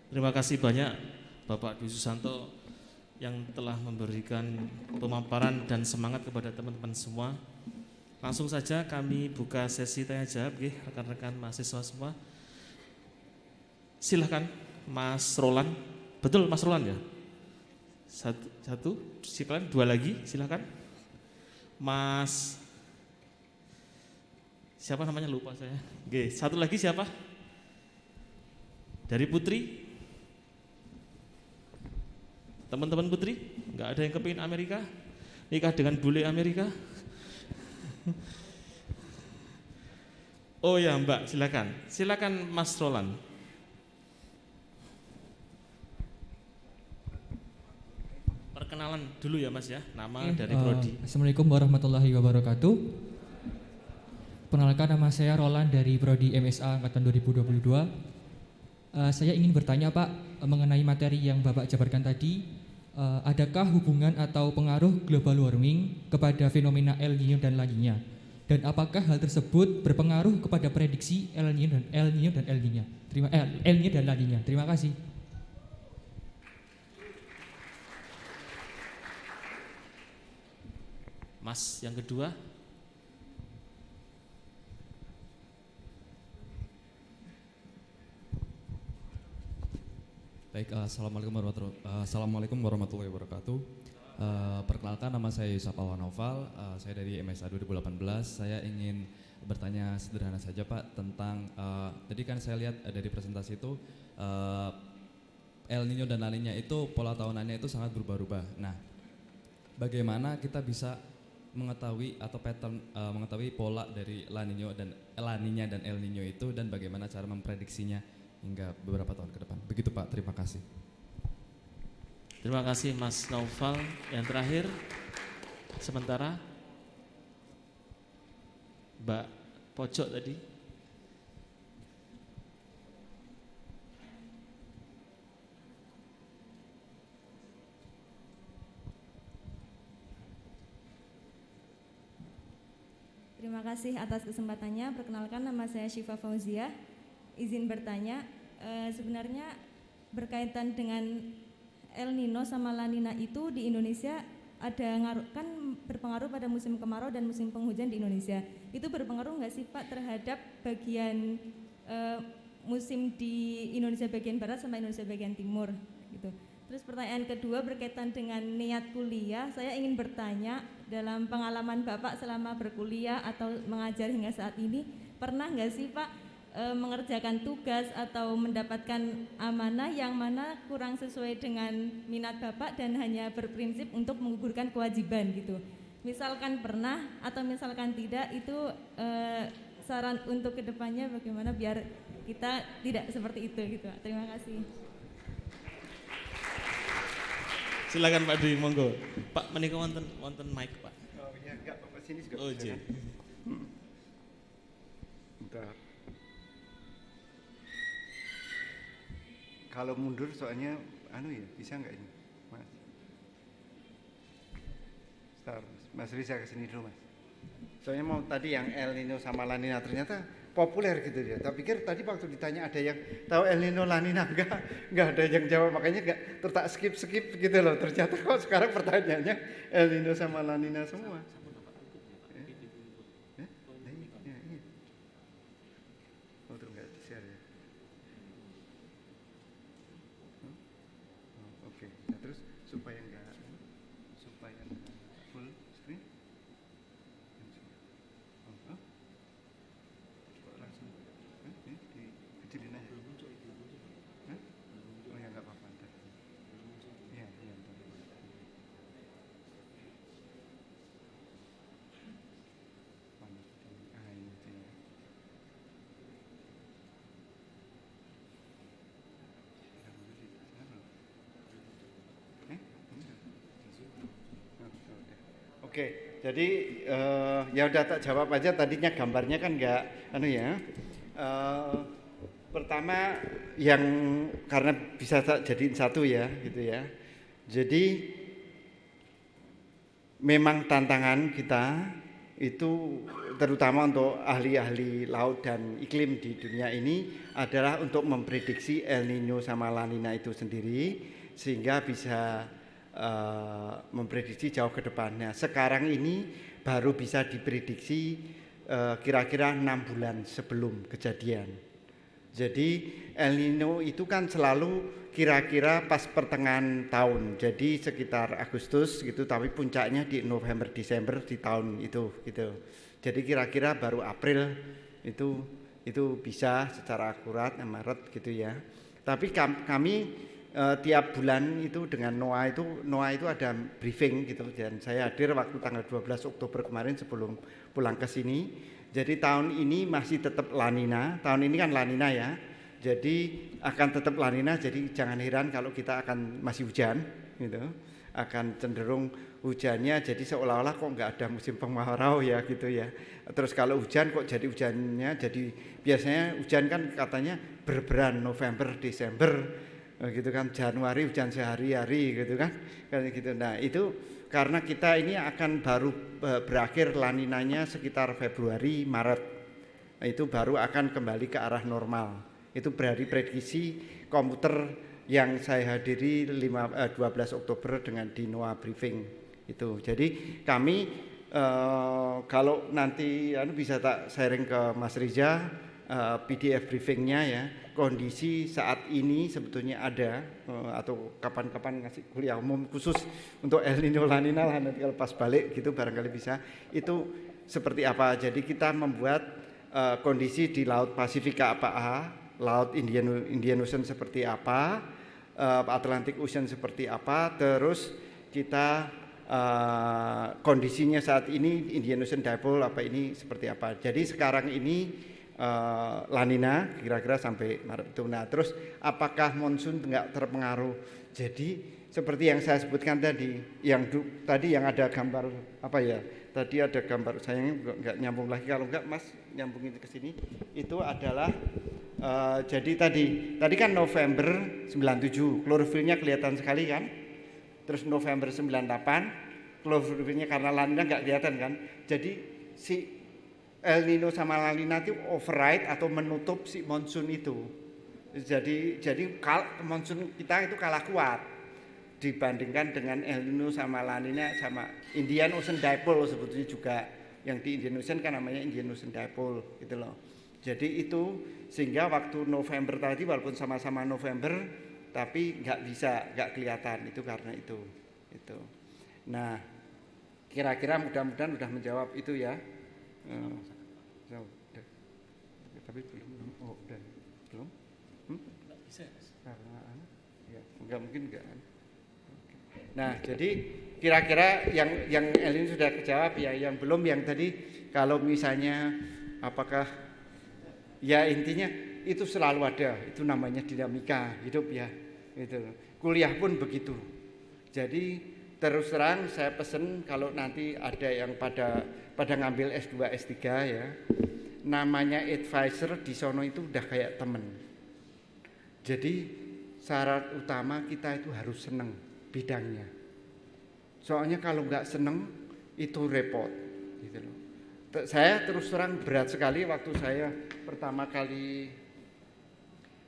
Terima kasih banyak Bapak Dwi Susanto yang telah memberikan pemaparan dan semangat kepada teman-teman semua. Langsung saja kami buka sesi tanya jawab rekan-rekan mahasiswa semua. Silahkan Mas Roland. Betul Mas Roland ya? Satu, silakan. Dua lagi, silakan. Mas siapa namanya lupa saya. Oke, satu lagi siapa? Dari Putri. Teman-teman Putri, nggak ada yang kepingin Amerika? Nikah dengan bule Amerika? Oh ya Mbak, silakan Mas Roland. Perkenalan dulu ya Mas ya, nama dari Prodi. Assalamualaikum warahmatullahi wabarakatuh. Perkenalkan, nama saya Roland dari Prodi MSA Angkatan 2022. Saya ingin bertanya Pak mengenai materi yang Bapak jabarkan tadi. Adakah hubungan atau pengaruh global warming kepada fenomena El Nino dan La Nina? Dan apakah hal tersebut berpengaruh kepada prediksi El Nino dan La Nina? Terima kasih. Mas yang kedua. Baik, Assalamualaikum warahmatullahi wabarakatuh. Perkenalkan, nama saya Yusuf Alwanoval, saya dari MSA 2018. Saya ingin bertanya sederhana saja Pak tentang, tadi kan saya lihat dari presentasi itu El Nino dan La Nina itu pola tahunannya itu sangat berubah-ubah. Nah, bagaimana kita bisa mengetahui atau pattern mengetahui pola dari La Nina dan El Nino itu, dan bagaimana cara memprediksinya hingga beberapa tahun ke depan. Begitu Pak, terima kasih. Terima kasih Mas Naufal. Yang terakhir sementara Mbak pojok tadi. Terima kasih atas kesempatannya. Perkenalkan, nama saya Syifa Fauzia. Izin bertanya, sebenarnya berkaitan dengan El Nino sama La Nina itu di Indonesia kan berpengaruh pada musim kemarau dan musim penghujan di Indonesia. Itu berpengaruh nggak sih Pak terhadap bagian musim di Indonesia bagian barat sama Indonesia bagian timur gitu. Terus pertanyaan kedua berkaitan dengan niat kuliah, saya ingin bertanya dalam pengalaman Bapak selama berkuliah atau mengajar hingga saat ini, pernah nggak sih Pak mengerjakan tugas atau mendapatkan amanah yang mana kurang sesuai dengan minat Bapak dan hanya berprinsip untuk menggugurkan kewajiban gitu. Misalkan pernah atau misalkan tidak, itu saran untuk kedepannya bagaimana biar kita tidak seperti itu gitu. Terima kasih. Silakan Pak Dwi, monggo. Pak menika wonten mic, Pak. Oh iya, enggak Bapak sini juga. Oh bisa, iya. kan? Bentar. Kalau mundur soalnya bisa enggak ini? Mas. Bentar, Mas Riza kesini dulu Mas. Soalnya mau tadi yang El Nino sama La Nina ternyata populer gitu ya. Tapi pikir tadi waktu ditanya ada yang tahu El Nino La Nina enggak ada yang jawab, makanya enggak tertak skip gitu loh. Ternyata kok sekarang pertanyaannya El Nino sama La Nina semua. Oh, terus enggak di-share ya. Oke. Nah, terus supaya enggak full screen. Langsung dikecilin aja. Oh ya nggak apa-apa. Iya. Ini sih. Oke, jadi ya udah tak jawab aja tadinya gambarnya kan nggak pertama yang karena bisa tak jadiin satu ya gitu ya. Jadi memang tantangan kita itu terutama untuk ahli-ahli laut dan iklim di dunia ini adalah untuk memprediksi El Nino sama La Nina itu sendiri sehingga bisa memprediksi jauh ke depannya. Sekarang ini baru bisa diprediksi kira-kira 6 bulan sebelum kejadian. Jadi El Nino itu kan selalu kira-kira pas pertengahan tahun. Jadi sekitar Agustus gitu, tapi puncaknya di November Desember di tahun itu gitu. Jadi kira-kira baru April itu bisa secara akurat Maret gitu ya. Tapi kami tiap bulan itu dengan NOAA itu ada briefing gitu, dan saya hadir waktu tanggal 12 Oktober kemarin sebelum pulang ke sini. Jadi tahun ini masih tetap La Nina, tahun ini kan La Nina ya, jadi akan tetap La Nina, jadi jangan heran kalau kita akan masih hujan gitu, akan cenderung hujannya jadi seolah-olah kok nggak ada musim kemarau ya gitu ya. Terus kalau hujan kok jadi hujannya, jadi biasanya hujan kan katanya berberan November Desember gitu kan, Januari hujan sehari-hari gitu kan gitu. Nah itu karena kita ini akan baru berakhir La Ninanya sekitar Februari Maret, itu baru akan kembali ke arah normal. Itu dari prediksi komputer yang saya hadiri 12 Oktober dengan di NOAA briefing itu. Jadi kami kalau nanti bisa tak sharing ke Mas Riza PDF briefingnya ya, kondisi saat ini sebetulnya ada atau kapan-kapan ngasih kuliah umum khusus untuk El Nino La Nina lah, nanti kalau pas balik gitu barangkali bisa itu seperti apa. Jadi kita membuat kondisi di Laut Pasifika apa, Laut Indian Ocean seperti apa, Atlantic Ocean seperti apa, terus kita kondisinya saat ini Indian Ocean Dipole apa ini seperti apa. Jadi sekarang ini La Nina kira-kira sampai Maret itu. Nah terus apakah monsun nggak terpengaruh? Jadi seperti yang saya sebutkan tadi, tadi yang ada gambar apa ya? Tadi ada gambar, sayangnya nggak nyambung lagi, kalau nggak Mas nyambungin ke sini. Itu adalah jadi tadi kan November 97, klorofilnya kelihatan sekali kan. Terus November 98, klorofilnya karena La Nina nggak kelihatan kan. Jadi si El Nino sama La Nina itu override atau menutup si monsoon itu. Jadi monsoon kita itu kalah kuat dibandingkan dengan El Nino sama La Nina sama Indian Ocean Dipole sebetulnya juga, yang di Indian Ocean kan namanya Indian Ocean Dipole gitu loh. Jadi itu sehingga waktu November tadi walaupun sama-sama November tapi nggak kelihatan, itu karena itu. Nah, kira-kira mudah-mudahan udah menjawab itu ya. Tapi belum. Oh, udah. Belum? Karena ya, enggak mungkin enggak. Nah, jadi kira-kira yang Elin sudah kejawab ya, yang belum yang tadi kalau misalnya apakah ya intinya itu selalu ada, itu namanya dinamika hidup ya. Itu. Kuliah pun begitu. Jadi terus terang saya pesen kalau nanti ada yang pada ngambil S2 S3 ya, namanya advisor di sono itu udah kayak temen. Jadi syarat utama kita itu harus seneng bidangnya. Soalnya kalau nggak seneng itu repot gitu loh. Saya terus terang berat sekali waktu saya pertama kali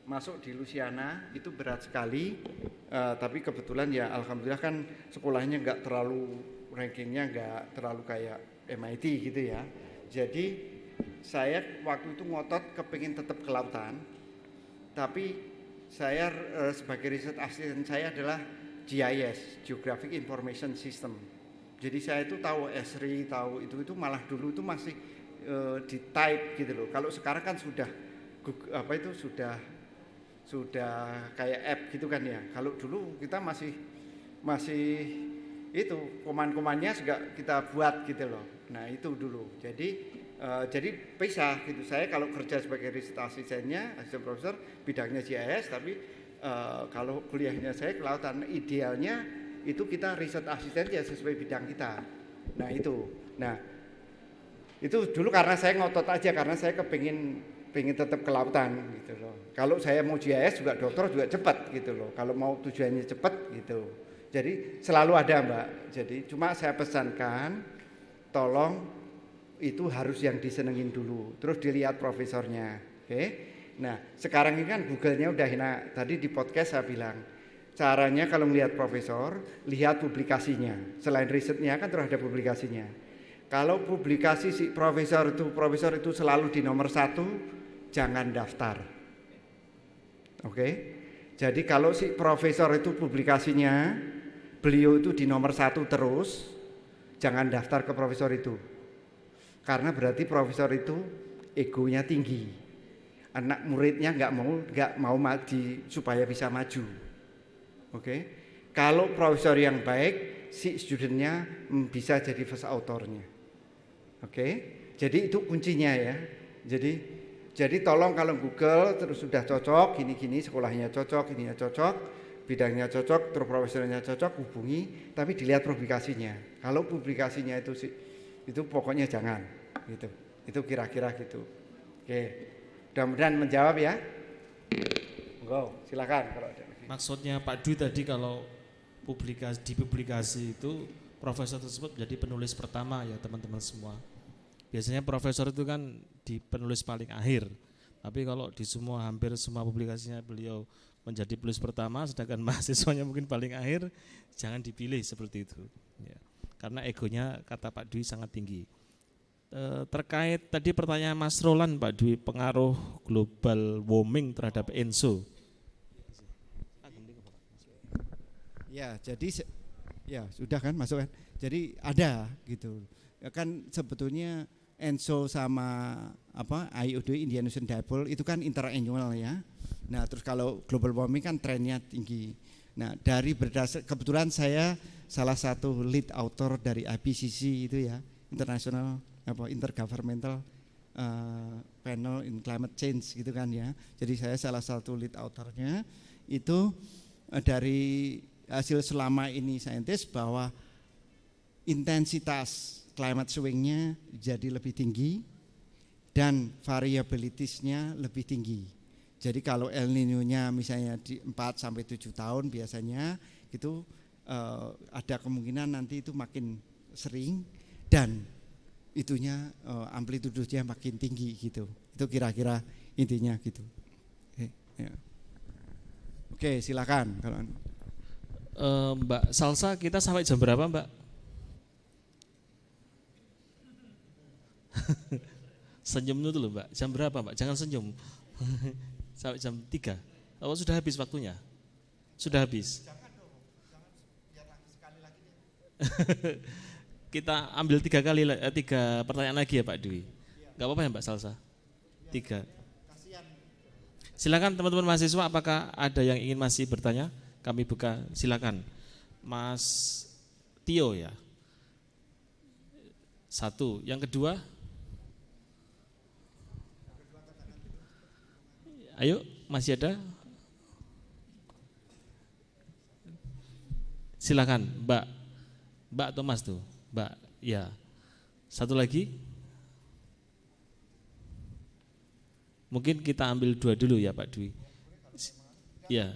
masuk di Louisiana, itu berat sekali. Tapi kebetulan ya alhamdulillah kan sekolahnya nggak terlalu, rankingnya nggak terlalu kayak MIT gitu ya. Jadi saya waktu itu ngotot kepingin tetap ke lautan, tapi saya sebagai riset assistant saya adalah GIS, Geographic Information System. Jadi saya itu tahu Esri, tahu itu malah dulu itu masih di type gitu loh. Kalau sekarang kan sudah sudah kayak app gitu kan ya. Kalau dulu kita masih itu koman-komannya juga kita buat gitu loh. Nah itu dulu. Jadi pisah gitu. Saya kalau kerja sebagai riset asistennya, asisten profesor, bidangnya GIS, tapi kalau kuliahnya saya kelautan, idealnya itu kita riset asisten ya sesuai bidang kita. Nah itu dulu karena saya ngotot aja, karena saya pengen tetap ke lautan gitu loh. Kalau saya mau GIS juga dokter juga cepat gitu loh. Kalau mau tujuannya cepat gitu. Jadi selalu ada Mbak. Jadi cuma saya pesankan tolong itu harus yang disenengin dulu. Terus dilihat profesornya. Oke. Nah, sekarang ini kan Google-nya udah enak. Tadi di podcast saya bilang, caranya kalau melihat profesor, lihat publikasinya. Selain risetnya kan terus ada publikasinya. Kalau publikasi si profesor itu selalu di nomor 1, jangan daftar. Oke. Jadi kalau si profesor itu publikasinya beliau itu di nomor 1 terus, jangan daftar ke profesor itu. Karena berarti profesor itu egonya tinggi. Anak muridnya nggak mau maju supaya bisa maju. Oke. Kalau profesor yang baik, si studentnya bisa jadi first authornya. Oke. Jadi itu kuncinya ya. Jadi tolong kalau Google terus sudah cocok, gini-gini sekolahnya cocok, ininya cocok, bidangnya cocok, terus profesornya cocok, hubungi, tapi dilihat publikasinya. Kalau publikasinya itu pokoknya jangan gitu. Itu kira-kira gitu. Oke. Mudah-mudahan menjawab ya. Silakan kalau ada. Maksudnya Pak Dwi tadi kalau di publikasi itu profesor tersebut menjadi penulis pertama ya teman-teman semua. Biasanya profesor itu kan di penulis paling akhir. Tapi kalau di hampir semua publikasinya beliau menjadi penulis pertama, sedangkan mahasiswanya mungkin paling akhir, jangan dipilih seperti itu. Ya. Karena egonya kata Pak Dwi sangat tinggi. Terkait tadi pertanyaan Mas Roland Pak Dwi, pengaruh global warming terhadap ENSO. Ya, jadi ya sudah kan masuk kan. Jadi ada gitu. Ya kan sebetulnya ENSO sama IOD Indian Ocean Dipole itu kan interannual ya. Nah, terus kalau global warming kan trennya tinggi. Nah, dari kebetulan saya salah satu lead author dari IPCC itu ya, International Intergovernmental Panel in Climate Change gitu kan ya. Jadi saya salah satu lead authornya itu dari hasil selama ini saintis bahwa intensitas climate swing-nya jadi lebih tinggi dan variabilitasnya lebih tinggi. Jadi kalau El Nino-nya misalnya di 4 sampai 7 tahun biasanya itu ada kemungkinan nanti itu makin sering dan itunya amplitudenya makin tinggi gitu. Itu kira-kira intinya gitu. Ya. Oke, silakan kalau Mbak Salsa, kita sampai jam berapa, Mbak? Senyum dulu Mbak, jam berapa Mbak? Jangan senyum. Sampai jam 3. Oh, sudah habis waktunya? Sudah habis? Jangan dong, jangan biar lagi sekali lagi. Kita ambil 3 pertanyaan lagi ya Pak Dwi. Gak apa-apa ya Mbak Salsa? 3. Silakan teman-teman mahasiswa, apakah ada yang ingin masih bertanya? Kami buka, silakan. Mas Tio ya. 1, yang kedua. Ayo, masih ada? Silakan, Mbak. Mbak atau Mas tuh? Mbak, ya. 1 lagi. Mungkin kita ambil 2 dulu ya Pak Dwi. Ya.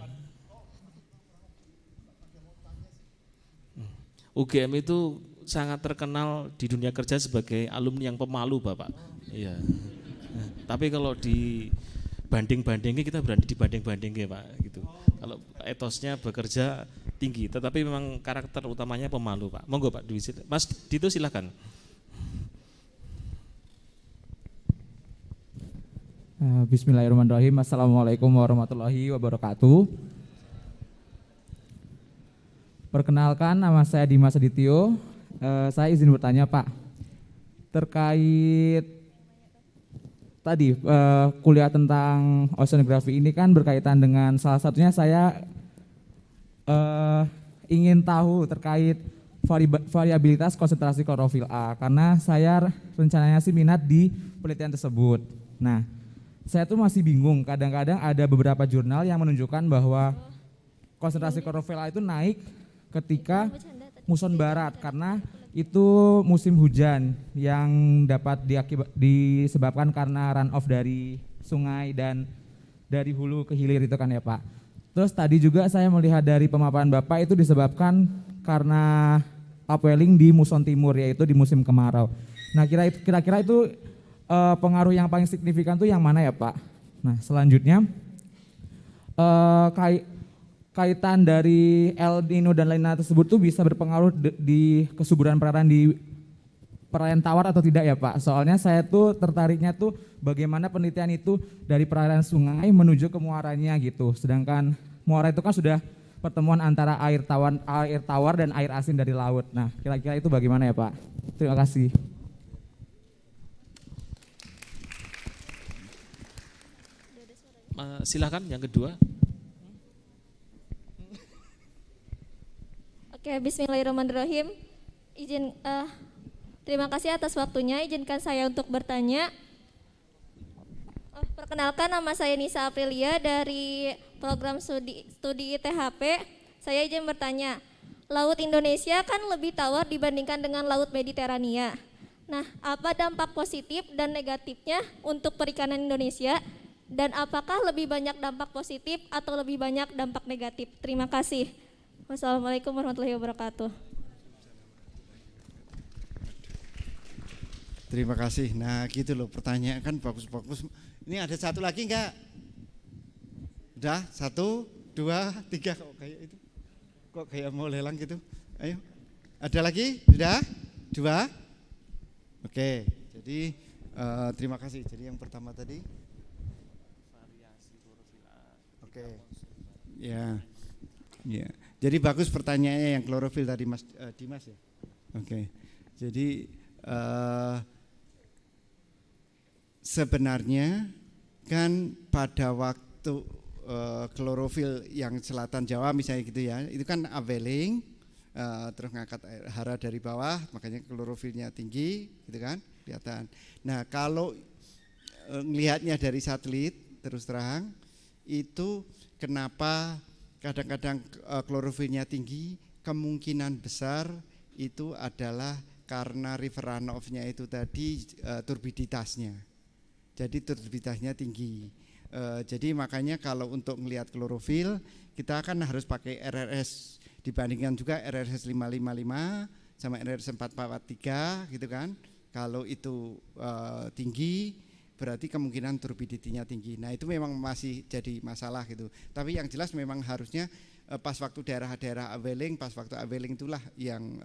UGM itu sangat terkenal di dunia kerja sebagai alumni yang pemalu Bapak. Iya. Tapi kalau di banding-bandingnya kita berani dibanding-bandingnya Pak gitu. Kalau etosnya bekerja tinggi, tetapi memang karakter utamanya pemalu Pak. Monggo Pak Dwi, Mas Dito silakan. Bismillahirrahmanirrahim. Assalamualaikum warahmatullahi wabarakatuh. Perkenalkan, nama saya Dimas Adityo. Saya izin bertanya Pak, terkait tadi kuliah tentang oceanografi ini kan berkaitan dengan salah satunya saya ingin tahu terkait variabilitas konsentrasi klorofil A, karena saya rencananya sih minat di penelitian tersebut. Nah, saya tuh masih bingung, kadang-kadang ada beberapa jurnal yang menunjukkan bahwa konsentrasi klorofil A itu naik ketika muson barat, karena itu musim hujan yang dapat disebabkan karena runoff dari sungai dan dari hulu ke hilir itu kan ya Pak. Terus tadi juga saya melihat dari pemaparan Bapak itu disebabkan karena upwelling di muson timur, yaitu di musim kemarau. Nah, kira-kira itu pengaruh yang paling signifikan tuh yang mana ya Pak? Nah, selanjutnya kaitan dari El Nino dan La Nina tersebut tuh bisa berpengaruh di kesuburan perairan di perairan tawar atau tidak ya Pak? Soalnya saya tuh tertariknya tuh bagaimana penelitian itu dari perairan sungai menuju ke muaranya gitu. Sedangkan muara itu kan sudah pertemuan antara air tawar dan air asin dari laut. Nah, kira-kira itu bagaimana ya Pak? Terima kasih. Silakan yang kedua. Oke, bismillahirrahmanirrahim. Terima kasih atas waktunya. Izinkan saya untuk bertanya. Perkenalkan, nama saya Nisa Aprilia dari program studi ITHP. Saya izin bertanya, Laut Indonesia kan lebih tawar dibandingkan dengan Laut Mediterania. Nah, apa dampak positif dan negatifnya untuk perikanan Indonesia? Dan apakah lebih banyak dampak positif atau lebih banyak dampak negatif? Terima kasih. Wassalamualaikum warahmatullahi wabarakatuh. Terima kasih. Nah gitu loh, pertanyaan kan bagus-bagus. Ini ada satu lagi enggak? Udah, 1, 2, 3 kok kayak itu. Kok kayak mau lelang gitu. Ayo. Ada lagi? Sudah? 2? Oke, jadi terima kasih. Jadi yang pertama tadi variasi klorofil A. Oke. Ya. Ya. Jadi bagus pertanyaannya yang klorofil tadi Mas Dimas ya. Oke. Jadi sebenarnya kan pada waktu klorofil yang selatan Jawa misalnya gitu ya, itu kan upwelling, terus ngangkat air hara dari bawah, makanya klorofilnya tinggi, gitu kan, kelihatan. Nah kalau ngelihatnya dari satelit terus terang, itu kenapa kadang-kadang klorofilnya tinggi, kemungkinan besar itu adalah karena river runoff-nya itu tadi turbiditasnya. Jadi turbiditasnya tinggi. Jadi makanya kalau untuk melihat klorofil kita kan harus pakai RRS, dibandingkan juga RRS 555 sama RRS 443 gitu kan. Kalau itu tinggi berarti kemungkinan turbidity-nya tinggi. Nah itu memang masih jadi masalah gitu. Tapi yang jelas memang harusnya pas waktu daerah-daerah Aweling, pas waktu Aweling itulah yang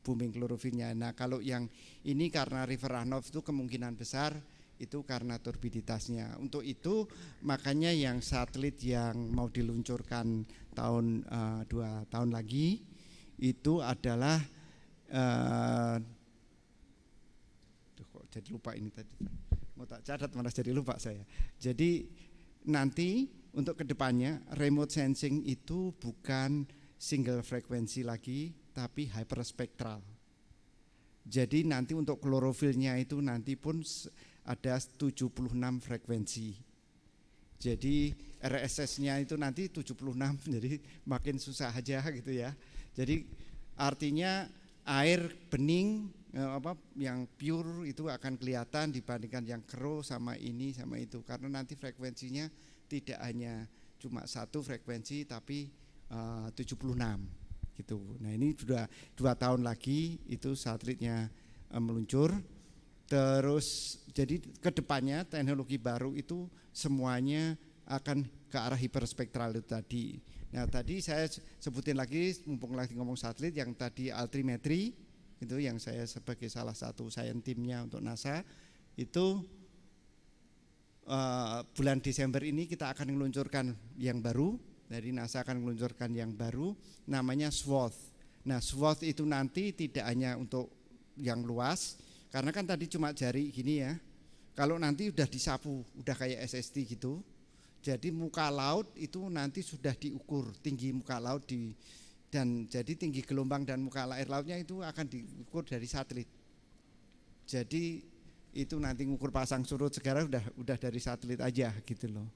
booming klorofilnya. Nah kalau yang ini karena river runoff itu kemungkinan besar itu karena turbiditasnya. Untuk itu makanya yang satelit yang mau diluncurkan tahun 2 tahun lagi itu adalah kok jadi lupa ini tadi. Mau tak catat malah jadi lupa saya. Jadi nanti untuk kedepannya remote sensing itu bukan single frekuensi lagi tapi hyperspektral. Jadi nanti untuk klorofilnya itu nanti pun ada 76 frekuensi. Jadi RSS-nya itu nanti 76, jadi makin susah aja gitu ya. Jadi artinya air bening yang pure itu akan kelihatan dibandingkan yang keruh sama ini sama itu, karena nanti frekuensinya tidak hanya cuma satu frekuensi tapi 76 gitu. Nah ini sudah 2 tahun lagi itu satelitnya meluncur. Terus jadi kedepannya teknologi baru itu semuanya akan ke arah hiperspektral itu tadi. Nah tadi saya sebutin lagi, mumpung lagi ngomong satelit, yang tadi altimetri itu yang saya sebagai salah satu science teamnya untuk NASA itu bulan Desember ini kita akan meluncurkan yang baru. Dari NASA akan meluncurkan yang baru namanya SWOT. Nah SWOT itu nanti tidak hanya untuk yang luas, karena kan tadi cuma jari gini ya. Kalau nanti udah disapu, udah kayak SST gitu. Jadi muka laut itu nanti sudah diukur tinggi muka laut dan jadi tinggi gelombang dan muka air lautnya itu akan diukur dari satelit. Jadi itu nanti ngukur pasang surut sekarang udah dari satelit aja gitu loh.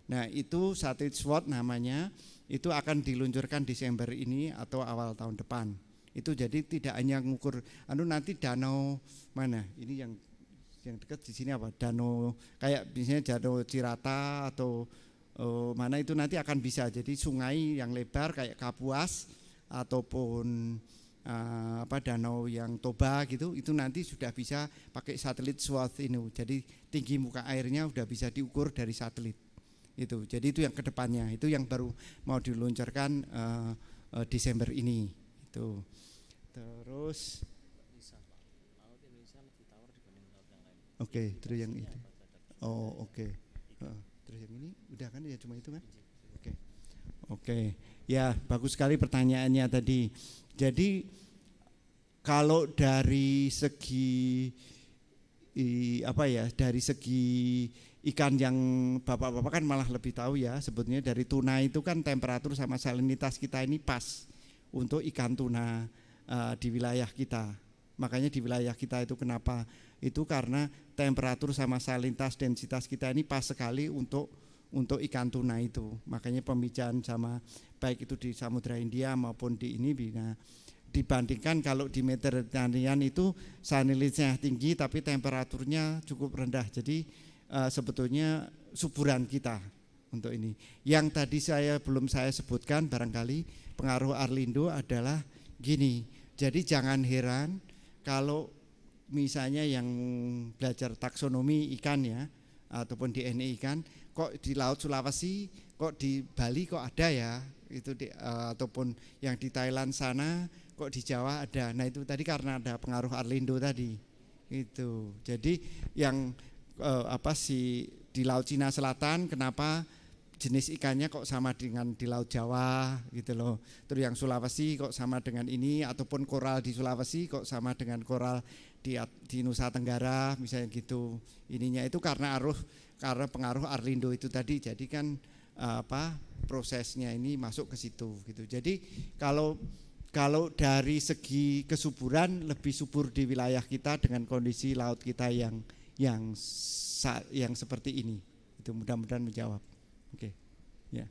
Nah itu satelit SWOT namanya, itu akan diluncurkan Desember ini atau awal tahun depan. Itu jadi tidak hanya mengukur nanti danau mana ini yang dekat di sini apa, danau kayak biasanya danau Cirata atau mana itu nanti akan bisa jadi sungai yang lebar kayak Kapuas ataupun danau yang Toba gitu, itu nanti sudah bisa pakai satelit SWOT ini. Jadi tinggi muka airnya udah bisa diukur dari satelit itu. Jadi itu yang kedepannya, itu yang baru mau diluncurkan Desember ini itu. Terus terus yang itu. Terus yang ini udah kan ya, cuma itu kan? Oke. Ya, bagus sekali pertanyaannya tadi. Jadi kalau dari segi dari segi ikan yang Bapak-bapak kan malah lebih tahu ya, sebetulnya dari tuna itu kan temperatur sama salinitas kita ini pas untuk ikan tuna di wilayah kita. Makanya di wilayah kita itu kenapa? Itu karena temperatur sama salinitas densitas kita ini pas sekali untuk ikan tuna itu. Makanya pemijahan sama baik itu di Samudra Hindia maupun di ini dibandingkan kalau di Mediterranean itu salinitasnya tinggi tapi temperaturnya cukup rendah. Jadi sebetulnya suburan kita untuk ini. Yang tadi belum saya sebutkan barangkali pengaruh Arlindo adalah gini. Jadi jangan heran kalau misalnya yang belajar taksonomi ikan ya ataupun DNA ikan, kok di Laut Sulawesi, kok di Bali kok ada ya, itu ataupun yang di Thailand sana, kok di Jawa ada. Nah itu tadi karena ada pengaruh Arlindo tadi. Itu. Jadi yang di Laut Cina Selatan kenapa jenis ikannya kok sama dengan di Laut Jawa gitu loh. Terus yang Sulawesi kok sama dengan ini, ataupun koral di Sulawesi kok sama dengan koral di Nusa Tenggara misalnya gitu. Ininya itu karena pengaruh Arlindo itu tadi. Jadi kan prosesnya ini masuk ke situ gitu. Jadi kalau dari segi kesuburan lebih subur di wilayah kita dengan kondisi laut kita yang seperti ini. Itu mudah-mudahan menjawab. Oke. Ya.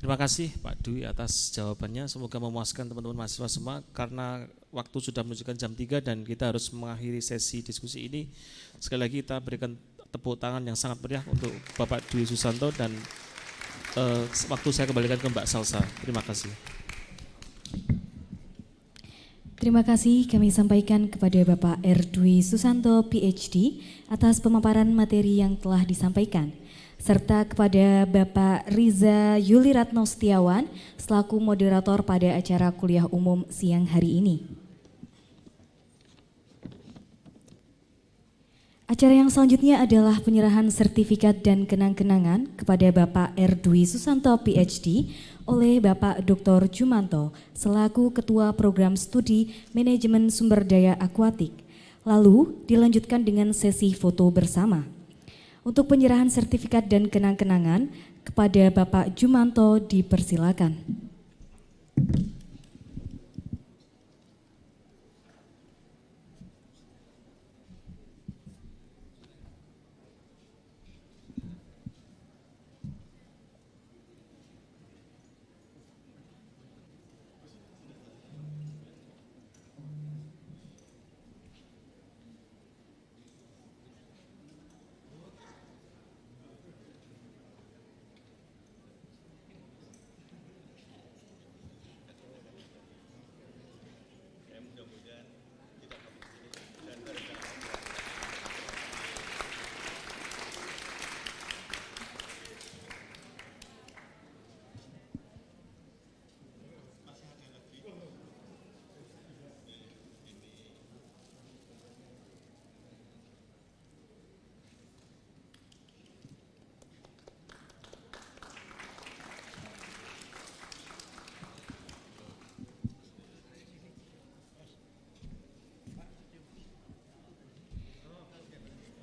Terima kasih Pak Dwi atas jawabannya. Semoga memuaskan teman-teman mahasiswa semua. Karena waktu sudah menunjukkan jam 3 dan kita harus mengakhiri sesi diskusi ini. Sekali lagi kita berikan tepuk tangan yang sangat meriah untuk Bapak Dwi Susanto dan waktu saya kembalikan ke Mbak Salsa. Terima kasih. Terima kasih kami sampaikan kepada Bapak R. Dwi Susanto, PhD, atas pemaparan materi yang telah disampaikan, serta kepada Bapak Riza Yuliratno Setiawan selaku moderator pada acara kuliah umum siang hari ini. Acara yang selanjutnya adalah penyerahan sertifikat dan kenang-kenangan kepada Bapak R. Dwi Susanto, PhD, oleh Bapak Dr. Jumanto selaku Ketua Program Studi Manajemen Sumber Daya Akuatik. Lalu dilanjutkan dengan sesi foto bersama. Untuk penyerahan sertifikat dan kenang-kenangan kepada Bapak Jumanto dipersilakan.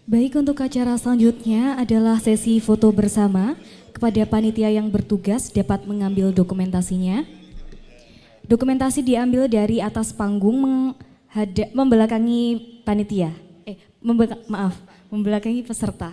Baik, untuk acara selanjutnya adalah sesi foto bersama. Kepada panitia yang bertugas dapat mengambil dokumentasinya. Dokumentasi diambil dari atas panggung membelakangi panitia. Membelakangi peserta.